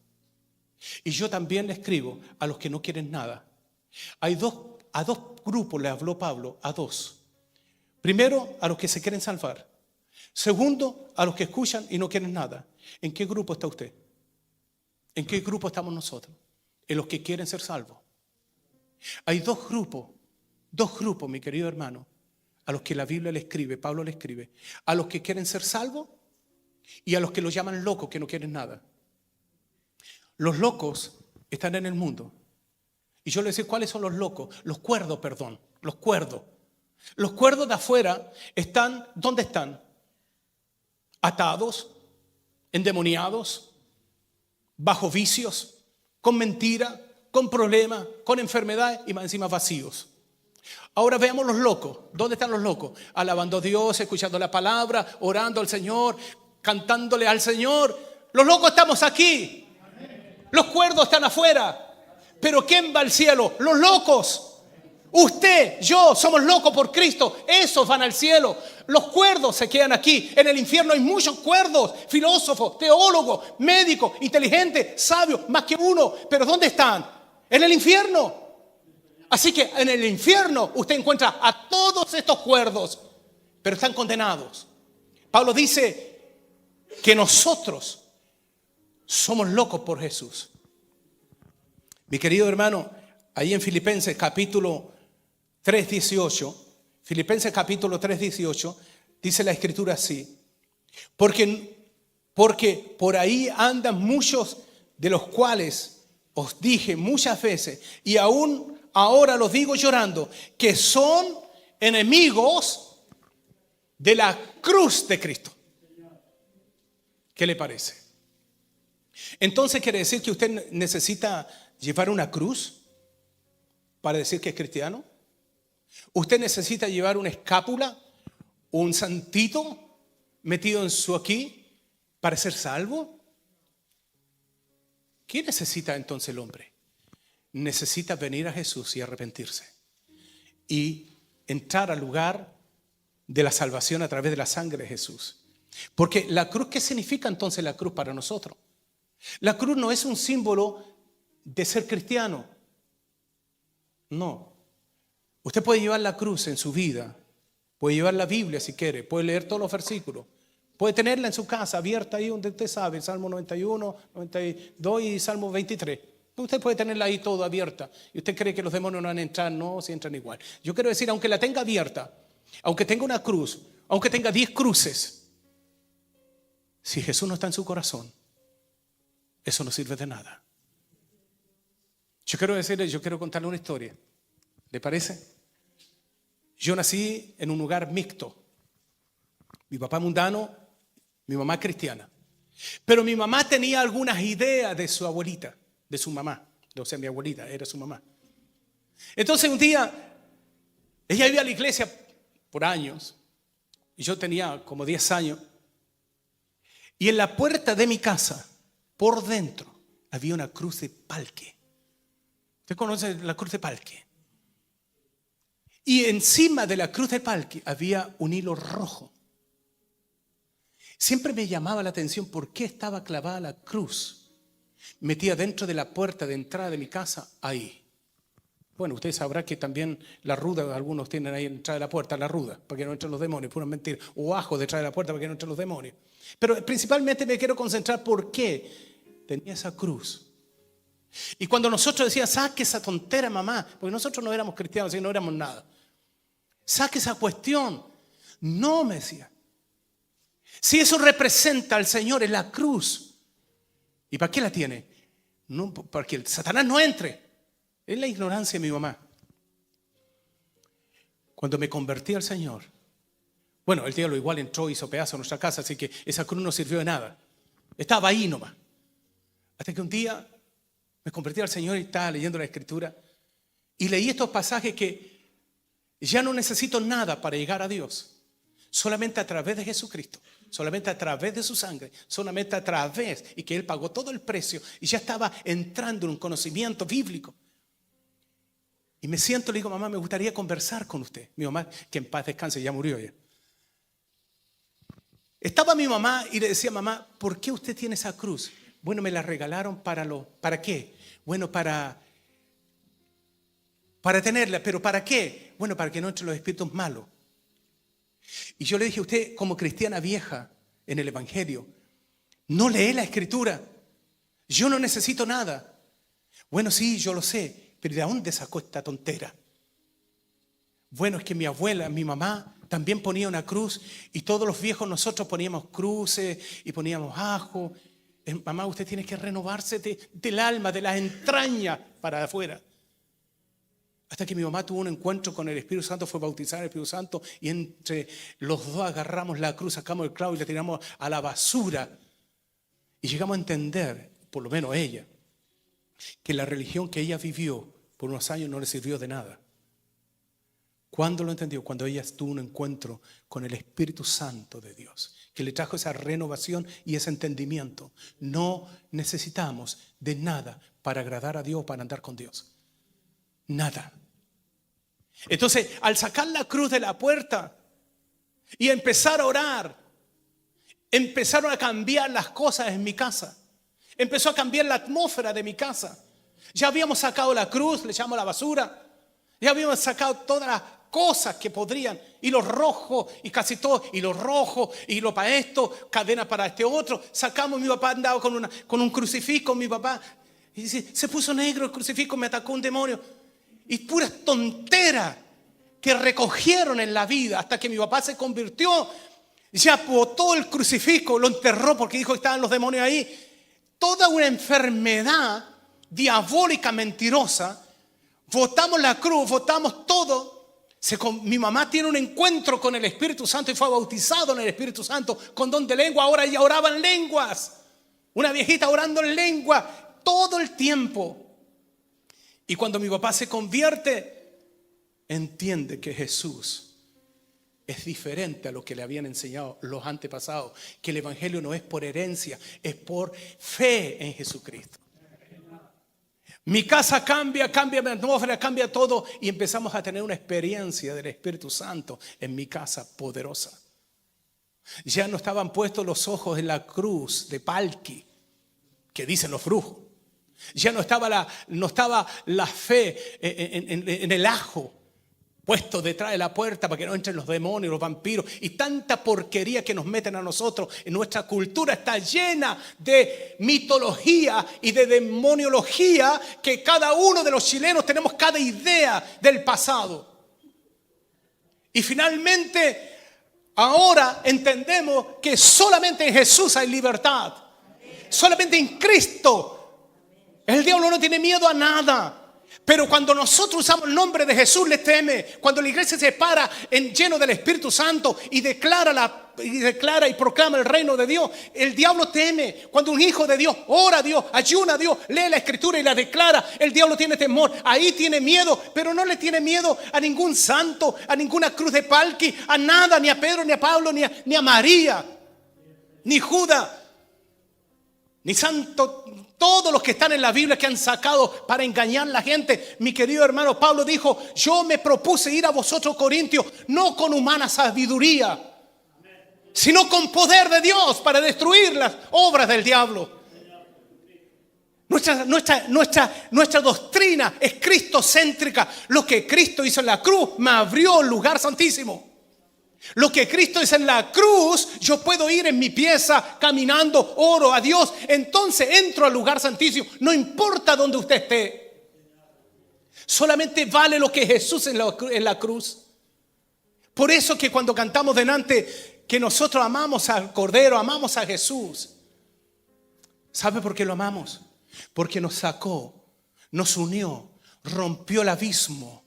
S1: Y yo también les escribo a los que no quieren nada. A dos grupos le habló Pablo, a dos. Primero, a los que se quieren salvar. Segundo, a los que escuchan y no quieren nada. ¿En qué grupo está usted? ¿En qué grupo estamos nosotros? En los que quieren ser salvos. Hay dos grupos, mi querido hermano, a los que la Biblia le escribe, Pablo le escribe. A los que quieren ser salvos y a los que los llaman locos, que no quieren nada. Los locos están en el mundo. Y yo le decía, ¿cuáles son los locos? Los cuerdos, perdón, los cuerdos. Los cuerdos de afuera están, ¿dónde están? Atados, endemoniados, bajo vicios, con mentira, con problemas, con enfermedades y más encima vacíos. Ahora veamos los locos. ¿Dónde están los locos? Alabando a Dios, escuchando la palabra, orando al Señor, cantándole al Señor. Los locos estamos aquí. Los cuerdos están afuera. Pero ¿quién va al cielo? Los locos. Usted, yo, somos locos por Cristo. Esos van al cielo. Los cuerdos se quedan aquí. En el infierno hay muchos cuerdos, filósofos, teólogos, médicos, inteligentes, sabios, más que uno. Pero ¿dónde están? En el infierno. Así que en el infierno usted encuentra a todos estos cuerdos, pero están condenados. Pablo dice que nosotros somos locos por Jesús. Mi querido hermano, ahí en Filipenses capítulo 3:18, Filipenses capítulo 3:18, dice la escritura así: porque por ahí andan muchos de los cuales os dije muchas veces, y aún ahora los digo llorando, que son enemigos de la cruz de Cristo. ¿Qué le parece? Entonces quiere decir que usted necesita llevar una cruz para decir que es cristiano. Usted necesita llevar una escápula, un santito metido en su aquí para ser salvo. ¿Qué necesita entonces el hombre? Necesita venir a Jesús y arrepentirse y entrar al lugar de la salvación a través de la sangre de Jesús. Porque la cruz, ¿qué significa entonces la cruz para nosotros? La cruz no es un símbolo de ser cristiano. No. Usted puede llevar la cruz en su vida, puede llevar la Biblia si quiere, puede leer todos los versículos, puede tenerla en su casa abierta ahí donde usted sabe, Salmo 91, 92 y Salmo 23. Usted puede tenerla ahí toda abierta y usted cree que los demonios no van a entrar. No, si entran igual. Yo quiero decir, aunque la tenga abierta, aunque tenga una cruz, aunque tenga 10 cruces, si Jesús no está en su corazón, eso no sirve de nada. Yo quiero contarle una historia. ¿Le parece? Yo nací en un lugar mixto. Mi papá mundano, mi mamá cristiana. Pero mi mamá tenía algunas ideas de su abuelita, de su mamá. O sea, mi abuelita era su mamá. Entonces un día, ella iba a la iglesia por años. Y yo tenía como 10 años. Y en la puerta de mi casa, por dentro, había una cruz de palque. ¿Usted conoce la cruz de palque? Y encima de la cruz de palque había un hilo rojo. Siempre me llamaba la atención por qué estaba clavada la cruz metida dentro de la puerta de entrada de mi casa ahí. Bueno, usted sabrá que también la ruda, algunos tienen ahí entrada de la puerta, la ruda, para que no entren los demonios, pura mentira. O ajo detrás de la puerta para que no entren los demonios. Pero principalmente me quiero concentrar por qué tenía esa cruz. Y cuando nosotros decíamos, saque esa tontera, mamá, porque nosotros no éramos cristianos y no éramos nada. Saque esa cuestión. No, me decía. Si eso representa al Señor en la cruz, ¿y para qué la tiene? No, para que el Satanás no entre. Es la ignorancia de mi mamá. Cuando me convertí al Señor, bueno, el diablo igual entró y hizo pedazo en nuestra casa, así que esa cruz no sirvió de nada. Estaba ahí nomás. Hasta que un día me convertí al Señor y estaba leyendo la Escritura y leí estos pasajes que ya no necesito nada para llegar a Dios. Solamente a través de Jesucristo, solamente a través de su sangre, solamente a través, y que Él pagó todo el precio y ya estaba entrando en un conocimiento bíblico. Y me siento, le digo, mamá, me gustaría conversar con usted. Mi mamá, que en paz descanse, ya murió ya. Estaba mi mamá y le decía, mamá, ¿por qué usted tiene esa cruz? Bueno, me la regalaron ¿para qué? Bueno, para tenerla, pero ¿para qué? Bueno, para que no entren los espíritus malos. Y yo le dije, usted como cristiana vieja en el Evangelio, no lee la Escritura. Yo no necesito nada. Bueno, sí, yo lo sé, pero ¿de dónde sacó esta tontera? Bueno, es que mi abuela, mi mamá, también ponía una cruz y todos los viejos nosotros poníamos cruces y poníamos ajo. Mamá, usted tiene que renovarse del alma, de las entrañas para afuera. Hasta que mi mamá tuvo un encuentro con el Espíritu Santo, fue bautizada en el Espíritu Santo y entre los dos agarramos la cruz, sacamos el clavo y la tiramos a la basura. Y llegamos a entender, por lo menos ella, que la religión que ella vivió por unos años no le sirvió de nada. ¿Cuándo lo entendió? Cuando ella tuvo un encuentro con el Espíritu Santo de Dios, que le trajo esa renovación y ese entendimiento. No necesitamos de nada para agradar a Dios, para andar con Dios. Nada. Entonces, al sacar la cruz de la puerta y empezar a orar, empezaron a cambiar las cosas en mi casa. Empezó a cambiar la atmósfera de mi casa. Ya habíamos sacado la cruz, le echamos la basura. Ya habíamos sacado todas las cosas que podrían, y los rojos, y casi todo, y los rojos, y lo para esto, cadena para este otro. Sacamos, mi papá andaba con un crucifijo, mi papá, y dice, se puso negro el crucifijo, me atacó un demonio. Y puras tonteras que recogieron en la vida, hasta que mi papá se convirtió, ya botó el crucifijo, lo enterró porque dijo que estaban los demonios ahí. Toda una enfermedad diabólica, mentirosa. Votamos la cruz, votamos todo. Mi mamá tiene un encuentro con el Espíritu Santo y fue bautizado en el Espíritu Santo con don de lengua. Ahora ella oraba en lenguas. Una viejita orando en lengua todo el tiempo. Y cuando mi papá se convierte, entiende que Jesús es diferente a lo que le habían enseñado los antepasados. Que el Evangelio no es por herencia, es por fe en Jesucristo. Mi casa cambia mi atmósfera, cambia todo y empezamos a tener una experiencia del Espíritu Santo en mi casa poderosa. Ya no estaban puestos los ojos en la cruz de Palki, que dicen los brujos. Ya no estaba la fe en el ajo puesto detrás de la puerta para que no entren los demonios, los vampiros y tanta porquería que nos meten a nosotros. En nuestra cultura está llena de mitología y de demoniología, que cada uno de los chilenos tenemos cada idea del pasado. Y finalmente ahora entendemos que solamente en Jesús hay libertad. Solamente en Cristo. El diablo no tiene miedo a nada. Pero cuando nosotros usamos el nombre de Jesús, le teme. Cuando la iglesia se para lleno del Espíritu Santo y declara y proclama el reino de Dios, el diablo teme. Cuando un hijo de Dios ora a Dios, ayuna a Dios, lee la Escritura y la declara, el diablo tiene temor. Ahí tiene miedo, pero no le tiene miedo a ningún santo, a ninguna cruz de Palki, a nada, ni a Pedro, ni a Pablo, ni a María, ni Judas, ni santo. Todos los que están en la Biblia que han sacado para engañar a la gente. Mi querido hermano Pablo dijo, yo me propuse ir a vosotros, Corintios, no con humana sabiduría, sino con poder de Dios para destruir las obras del diablo. Nuestra doctrina es cristocéntrica. Lo que Cristo hizo en la cruz me abrió el lugar santísimo. Lo que Cristo hizo en la cruz, yo puedo ir en mi pieza caminando, oro a Dios, entonces entro al lugar santísimo. No importa dónde usted esté, solamente vale lo que Jesús en la cruz. Por eso que cuando cantamos delante que nosotros amamos al Cordero, amamos a Jesús, ¿sabe por qué lo amamos? Porque nos sacó, nos unió, rompió el abismo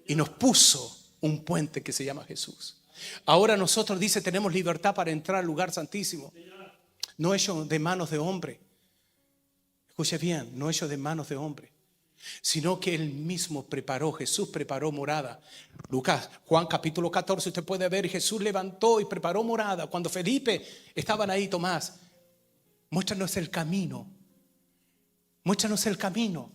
S1: y nos puso un puente que se llama Jesús. Ahora nosotros, dice, tenemos libertad para entrar al lugar santísimo. No hecho de manos de hombre. Escuche bien, no hecho de manos de hombre, sino que Él mismo preparó, Jesús preparó morada. Juan capítulo 14, usted puede ver, Jesús levantó y preparó morada. Cuando Felipe estaban ahí, Tomás, muéstranos el camino. Muéstranos el camino.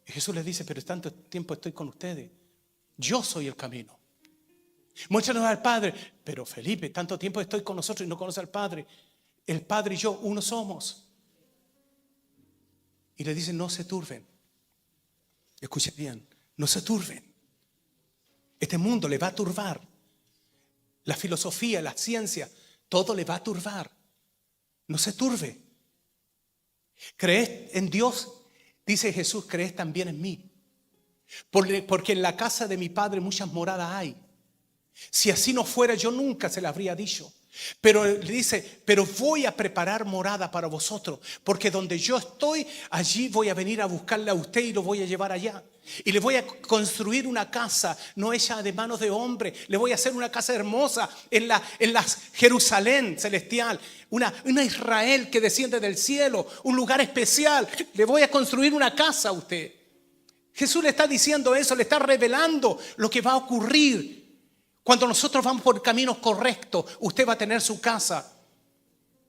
S1: Y Jesús les dice, pero tanto tiempo estoy con ustedes. Yo soy el camino. Muéstranos al Padre. Pero Felipe, tanto tiempo estoy con nosotros y no conoce al Padre. El Padre y yo, uno somos. Y le dice, no se turben. Escuchen bien, no se turben. Este mundo le va a turbar. la filosofía, la ciencia, todo le va a turbar. No se turbe. ¿Crees en Dios? Dice Jesús, crees también en mí. Porque en la casa de mi Padre muchas moradas hay. Si así no fuera, yo nunca se le habría dicho. Pero le dice, pero voy a preparar morada para vosotros, porque donde yo estoy, allí voy a venir a buscarle a usted y lo voy a llevar allá. Y le voy a construir una casa no hecha de manos de hombre. Le voy a hacer una casa hermosa en la Jerusalén celestial, una Israel que desciende del cielo, un lugar especial. Le voy a construir una casa a usted. Jesús le está diciendo eso, le está revelando lo que va a ocurrir. Cuando nosotros vamos por caminos correctos, usted va a tener su casa.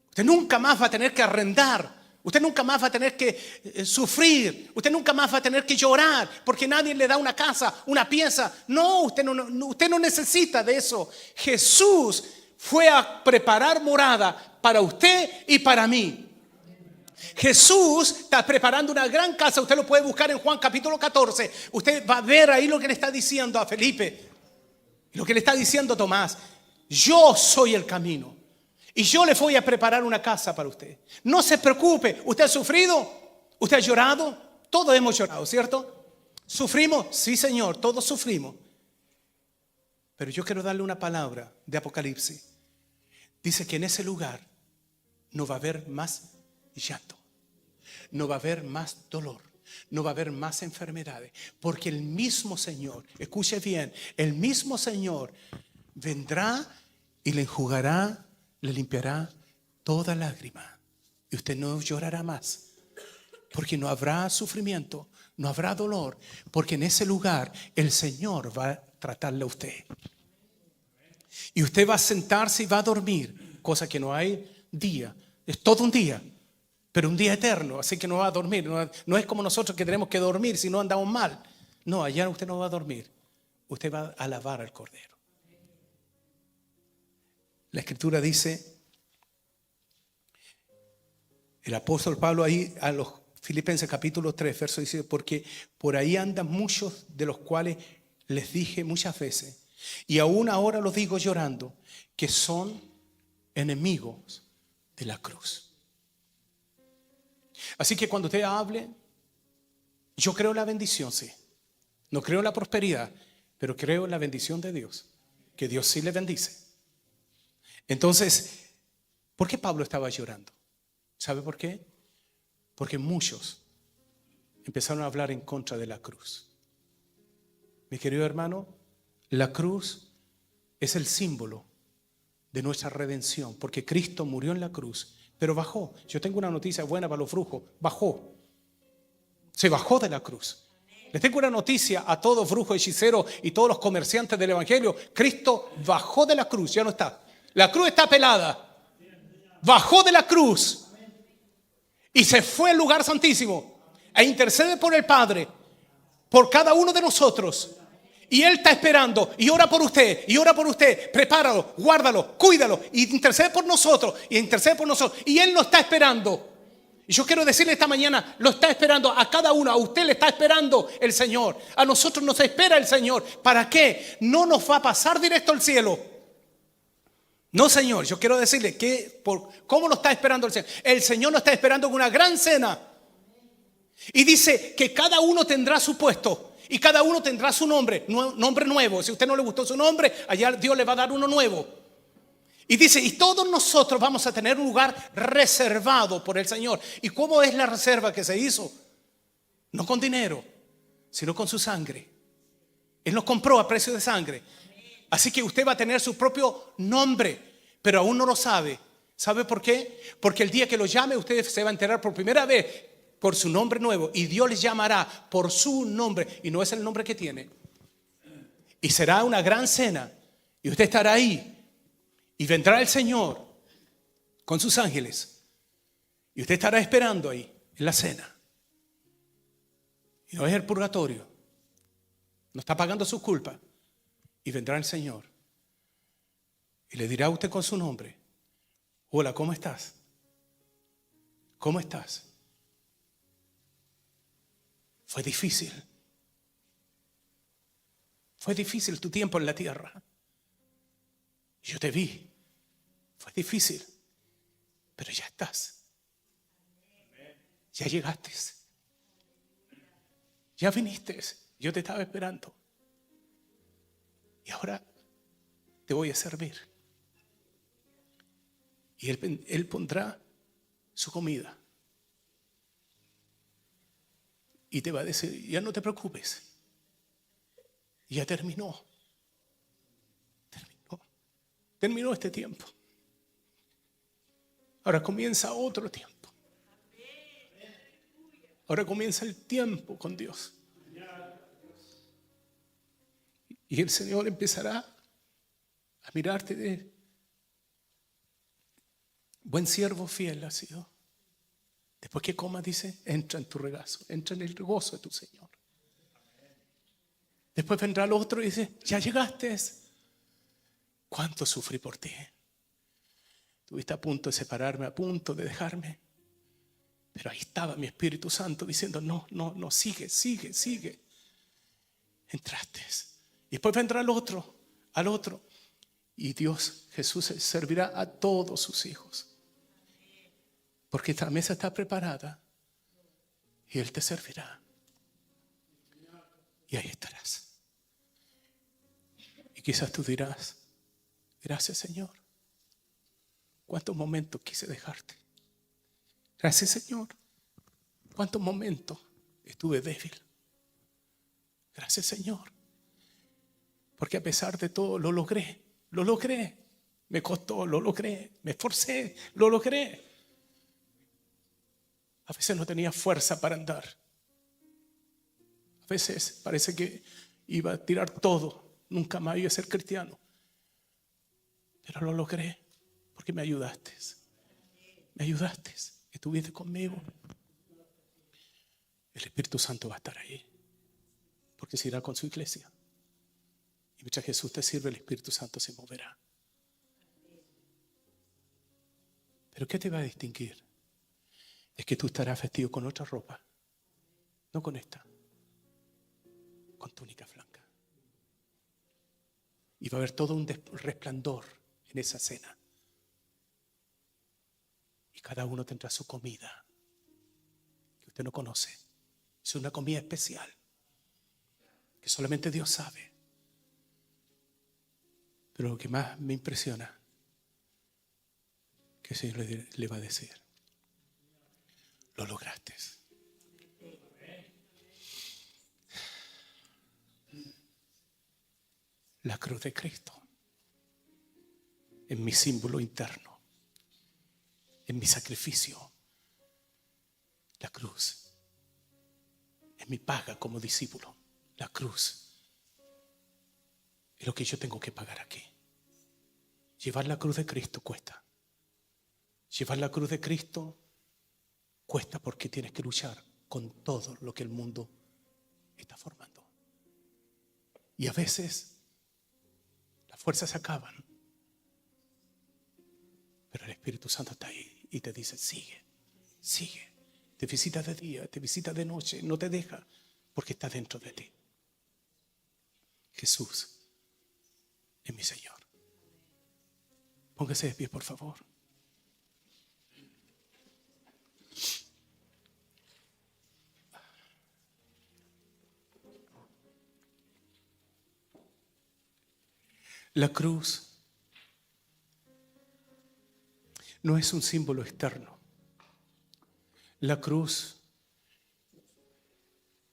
S1: Usted nunca más va a tener que arrendar. Usted nunca más va a tener que sufrir. Usted nunca más va a tener que llorar porque nadie le da una casa, una pieza. No, usted no necesita de eso. Jesús fue a preparar morada para usted y para mí. Jesús está preparando una gran casa. Usted lo puede buscar en Juan capítulo 14. Usted va a ver ahí lo que le está diciendo a Felipe. Lo que le está diciendo Tomás, yo soy el camino y yo le voy a preparar una casa para usted. No se preocupe, ¿usted ha sufrido? ¿Usted ha llorado? Todos hemos llorado, ¿cierto? ¿Sufrimos? Sí, Señor, todos sufrimos. Pero yo quiero darle una palabra de Apocalipsis. Dice que en ese lugar no va a haber más llanto, no va a haber más dolor. No va a haber más enfermedades, porque el mismo Señor, escuche bien, el mismo Señor vendrá y le enjugará, le limpiará toda lágrima. Y usted no llorará más, porque no habrá sufrimiento, no habrá dolor, porque en ese lugar el Señor va a tratarle a usted. Y usted va a sentarse y va a dormir, cosa que no hay día, es todo un día. Pero un día eterno, así que no va a dormir. No es como nosotros que tenemos que dormir si no andamos mal. No, allá usted no va a dormir. Usted va a alabar al Cordero. La Escritura dice, el apóstol Pablo ahí a los Filipenses capítulo 3, verso 17, porque por ahí andan muchos de los cuales les dije muchas veces, y aún ahora los digo llorando, que son enemigos de la cruz. Así que cuando usted hable, yo creo en la bendición, sí. No creo en la prosperidad, pero creo en la bendición de Dios. Que Dios sí le bendice. Entonces, ¿por qué Pablo estaba llorando? ¿Sabe por qué? Porque muchos empezaron a hablar en contra de la cruz. Mi querido hermano, la cruz es el símbolo de nuestra redención, porque Cristo murió en la cruz. Pero bajó. Yo tengo una noticia buena para los brujos. Bajó. Se bajó de la cruz. Les tengo una noticia a todos brujos, hechiceros y todos los comerciantes del evangelio. Cristo bajó de la cruz. Ya no está. La cruz está pelada. Bajó de la cruz. Y se fue al lugar santísimo. E intercede por el Padre. Por cada uno de nosotros. Y Él está esperando y ora por usted, y ora por usted. Prepáralo, guárdalo, cuídalo, y intercede por nosotros, y intercede por nosotros. Y Él lo está esperando. Y yo quiero decirle esta mañana, lo está esperando a cada uno. A usted le está esperando el Señor. A nosotros nos espera el Señor. ¿Para qué? No nos va a pasar directo al cielo. No, Señor, yo quiero decirle que ¿cómo lo está esperando el Señor? El Señor nos está esperando con una gran cena. Y dice que cada uno tendrá su puesto. Y cada uno tendrá su nombre nuevo. Si a usted no le gustó su nombre, allá Dios le va a dar uno nuevo. Y dice, y todos nosotros vamos a tener un lugar reservado por el Señor. ¿Y cómo es la reserva que se hizo? No con dinero, sino con su sangre. Él nos compró a precio de sangre. Así que usted va a tener su propio nombre, pero aún no lo sabe. ¿Sabe por qué? Porque el día que lo llame, usted se va a enterar por primera vez por su nombre nuevo, y Dios les llamará por su nombre, y no es el nombre que tiene. Y será una gran cena, y usted estará ahí, y vendrá el Señor con sus ángeles, y usted estará esperando ahí en la cena. Y no es el purgatorio, no está pagando sus culpas, y vendrá el Señor y le dirá a usted con su nombre: hola, ¿cómo estás? ¿Cómo estás? Fue difícil. Fue difícil tu tiempo en la tierra. Yo te vi. Fue difícil, pero ya estás. Ya llegaste. Ya viniste. Yo te estaba esperando. Y ahora te voy a servir. Y Él pondrá su comida. Y te va a decir, ya no te preocupes. Ya terminó. Terminó este tiempo. Ahora comienza otro tiempo. Ahora comienza el tiempo con Dios. Y el Señor empezará a mirarte de buen siervo fiel ha sido. Después que comas, dice, entra en tu regazo, entra en el gozo de tu Señor. Después vendrá el otro y dice, ya llegaste. ¿Cuánto sufrí por ti? Estuviste a punto de separarme, a punto de dejarme. Pero ahí estaba mi Espíritu Santo diciendo, no, sigue. Entraste. Y después vendrá al otro. Y Dios, Jesús, servirá a todos sus hijos. Porque esta mesa está preparada y Él te servirá. Y ahí estarás. Y quizás tú dirás, gracias Señor. ¿Cuántos momentos quise dejarte? Gracias Señor. ¿Cuántos momentos estuve débil? Gracias Señor. Porque a pesar de todo lo logré. Me costó, lo logré. Me esforcé, lo logré. A veces no tenía fuerza para andar. A veces parece que iba a tirar todo. Nunca más iba a ser cristiano. Pero lo logré porque me ayudaste. Estuviste conmigo. El Espíritu Santo va a estar ahí. Porque se irá con su iglesia. Y mientras Jesús te sirve, el Espíritu Santo se moverá. ¿Pero qué te va a distinguir? Es que tú estarás vestido con otra ropa. No con esta. Con túnica blanca. Y va a haber todo un resplandor en esa cena. Y cada uno tendrá su comida que usted no conoce. Es una comida especial que solamente Dios sabe. Pero lo que más me impresiona, que el Señor le va a decir, lo lograste. La cruz de Cristo es mi símbolo interno, es mi sacrificio. La cruz es mi paga como discípulo. La cruz es lo que yo tengo que pagar aquí. Llevar la cruz de Cristo cuesta. Llevar la cruz de Cristo cuesta porque tienes que luchar con todo lo que el mundo está formando. Y a veces las fuerzas se acaban. Pero el Espíritu Santo está ahí y te dice, sigue. Te visita de día, te visita de noche, no te deja porque está dentro de ti. Jesús es mi Señor. Póngase de pie, por favor. La cruz no es un símbolo externo. La cruz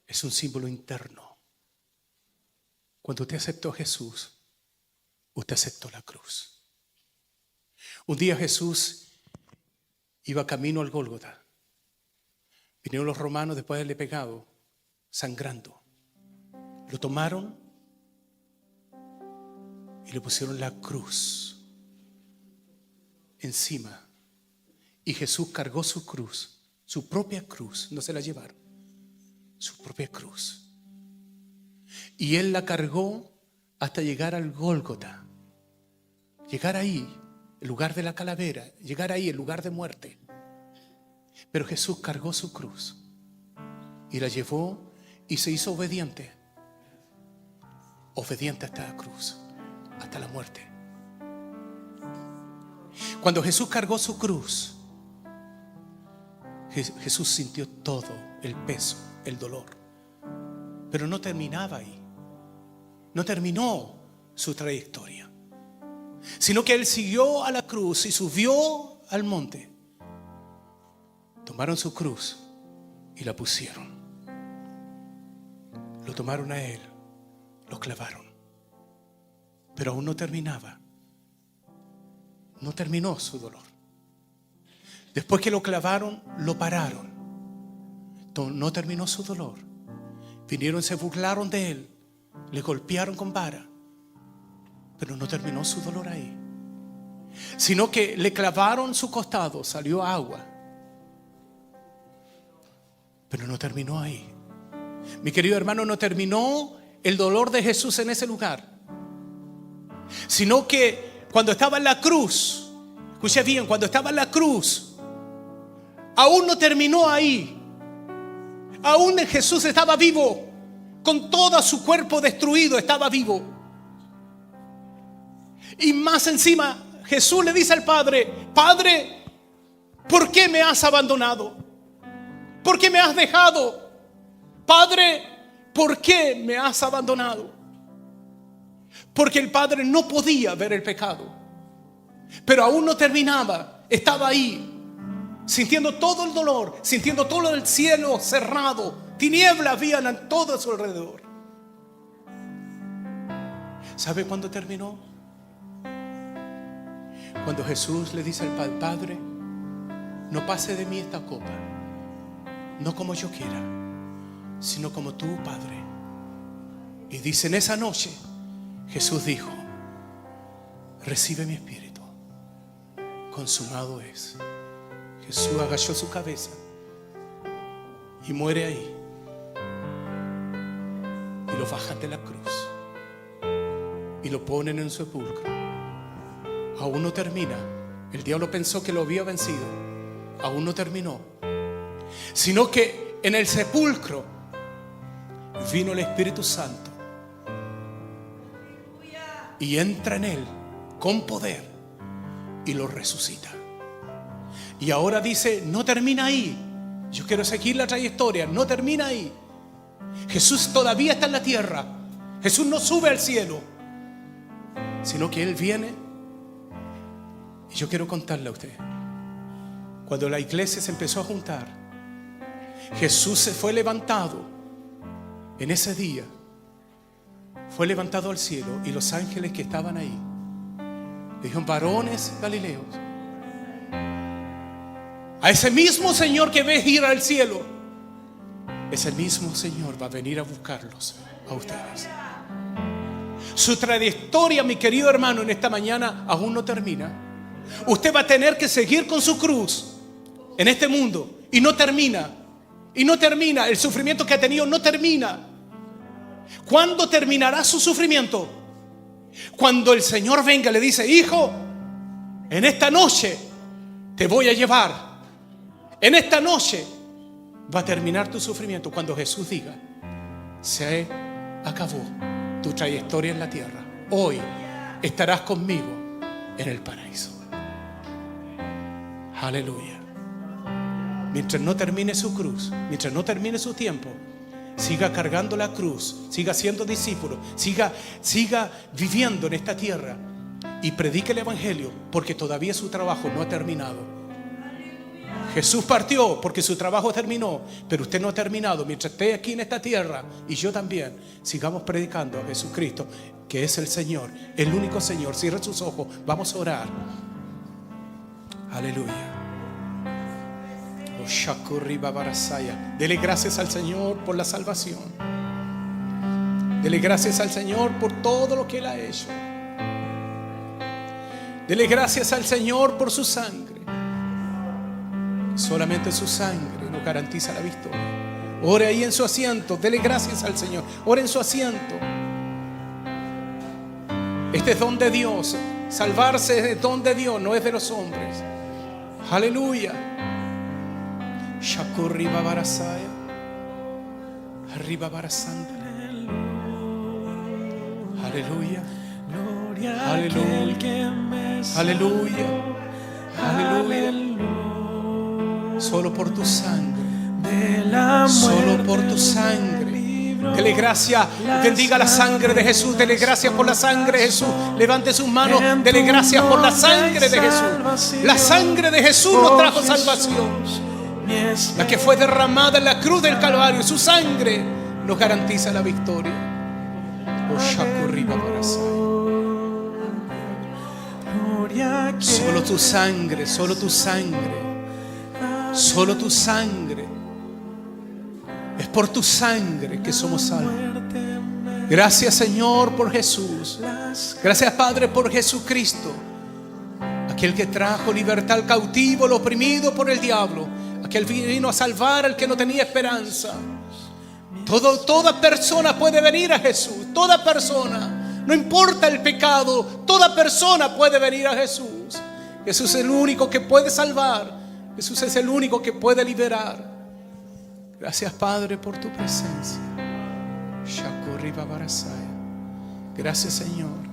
S1: es un símbolo interno. Cuando usted aceptó a Jesús, usted aceptó la cruz. Un día Jesús iba camino al Gólgota. Vinieron los romanos después de haberle pegado, sangrando. Lo tomaron y le pusieron la cruz encima. Y Jesús cargó su cruz, su propia cruz, no se la llevaron, su propia cruz. Y Él la cargó hasta llegar al Gólgota. Llegar ahí, el lugar de la calavera, llegar ahí, el lugar de muerte. Pero Jesús cargó su cruz y la llevó y se hizo obediente. Obediente hasta la cruz, hasta la muerte. Cuando Jesús cargó su cruz, Jesús sintió todo el peso, el dolor. Pero no terminaba ahí. No terminó su trayectoria, sino que Él siguió a la cruz y subió al monte. Tomaron su cruz y la pusieron. Lo tomaron a Él, lo clavaron. Pero aún no terminaba. No terminó su dolor. Después que lo clavaron, lo pararon. No terminó su dolor. Vinieron, se burlaron de Él, le golpearon con vara. Pero no terminó su dolor ahí, sino que le clavaron su costado, salió agua. Pero no terminó ahí. Mi querido hermano, no terminó el dolor de Jesús en ese lugar, sino que cuando estaba en la cruz, escuche bien, cuando estaba en la cruz, aún no terminó ahí. Aún Jesús estaba vivo, con todo su cuerpo destruido, estaba vivo. Y más encima, Jesús le dice al Padre: Padre, ¿por qué me has abandonado? ¿Por qué me has dejado? Padre, ¿por qué me has abandonado? Porque el Padre no podía ver el pecado, pero aún no terminaba. Estaba ahí, sintiendo todo el dolor, sintiendo todo el cielo cerrado. Tinieblas habían a todo a su alrededor. ¿Sabe cuándo terminó? Cuando Jesús le dice al Padre: no pase de mí esta copa, no como yo quiera, sino como tú, Padre. Y dice, en esa noche Jesús dijo: recibe mi espíritu, consumado es. Jesús agachó su cabeza y muere ahí. Y lo bajan de la cruz y lo ponen en un sepulcro. Aún no termina. El diablo pensó que lo había vencido. Aún no terminó, sino que en el sepulcro vino el Espíritu Santo y entra en él con poder y lo resucita. Y ahora dice: no termina ahí. Yo quiero seguir la trayectoria. No termina ahí. Jesús todavía está en la tierra. Jesús no sube al cielo, sino que Él viene. Y yo quiero contarle a usted, cuando la iglesia se empezó a juntar, Jesús se fue levantado en ese día. Fue levantado al cielo, y los ángeles que estaban ahí dijeron: varones galileos, a ese mismo Señor que ves ir al cielo, ese mismo Señor va a venir a buscarlos a ustedes. Su trayectoria, mi querido hermano, en esta mañana aún no termina. Usted va a tener que seguir con su cruz en este mundo, y no termina. Y no termina. El sufrimiento que ha tenido no termina. ¿Cuándo terminará su sufrimiento? Cuando el Señor venga y le dice: hijo, en esta noche te voy a llevar. En esta noche va a terminar tu sufrimiento. Cuando Jesús diga: se acabó tu trayectoria en la tierra, hoy estarás conmigo en el paraíso. Aleluya. Mientras no termine su cruz, mientras no termine su tiempo, siga cargando la cruz, siga siendo discípulo, siga viviendo en esta tierra y predique el evangelio, porque todavía su trabajo no ha terminado. Jesús partió porque su trabajo terminó, pero usted no ha terminado. Mientras esté aquí en esta tierra, y yo también, sigamos predicando a Jesucristo, que es el Señor, el único Señor. Cierre sus ojos, vamos a orar. Aleluya. Dele gracias al Señor por la salvación. Dele gracias al Señor por todo lo que Él ha hecho. Dele gracias al Señor por su sangre. Solamente su sangre nos garantiza la victoria. Ore ahí en su asiento. Dele gracias al Señor. Ore en su asiento. Este es don de Dios. Salvarse es don de Dios, no es de los hombres. Aleluya. Shakurriba barasaya. Arriba barasanta. Aleluya. Aleluya. Aleluya. Solo por tu sangre.
S2: de la
S1: Solo por
S2: muerte
S1: tu sangre.
S2: me libró.
S1: Dele gracias. Bendiga la sangre de Jesús. Dele gracias por la sangre de Jesús. Levante sus manos. Dele gracias por la sangre de Jesús. La sangre de Jesús nos trajo salvación. La que fue derramada en la cruz del Calvario. Su sangre nos garantiza la victoria. Solo tu sangre, solo tu sangre, solo tu sangre. Es por tu sangre que somos salvos. Gracias, Señor, por Jesús. Gracias, Padre, por Jesucristo, aquel que trajo libertad al cautivo, al oprimido por el diablo, aquel que vino a salvar al que no tenía esperanza. Toda persona puede venir a Jesús. Toda persona. No importa el pecado, toda persona puede venir a Jesús. Jesús es el único que puede salvar. Jesús es el único que puede liberar. Gracias, Padre, por tu presencia. Gracias, Señor.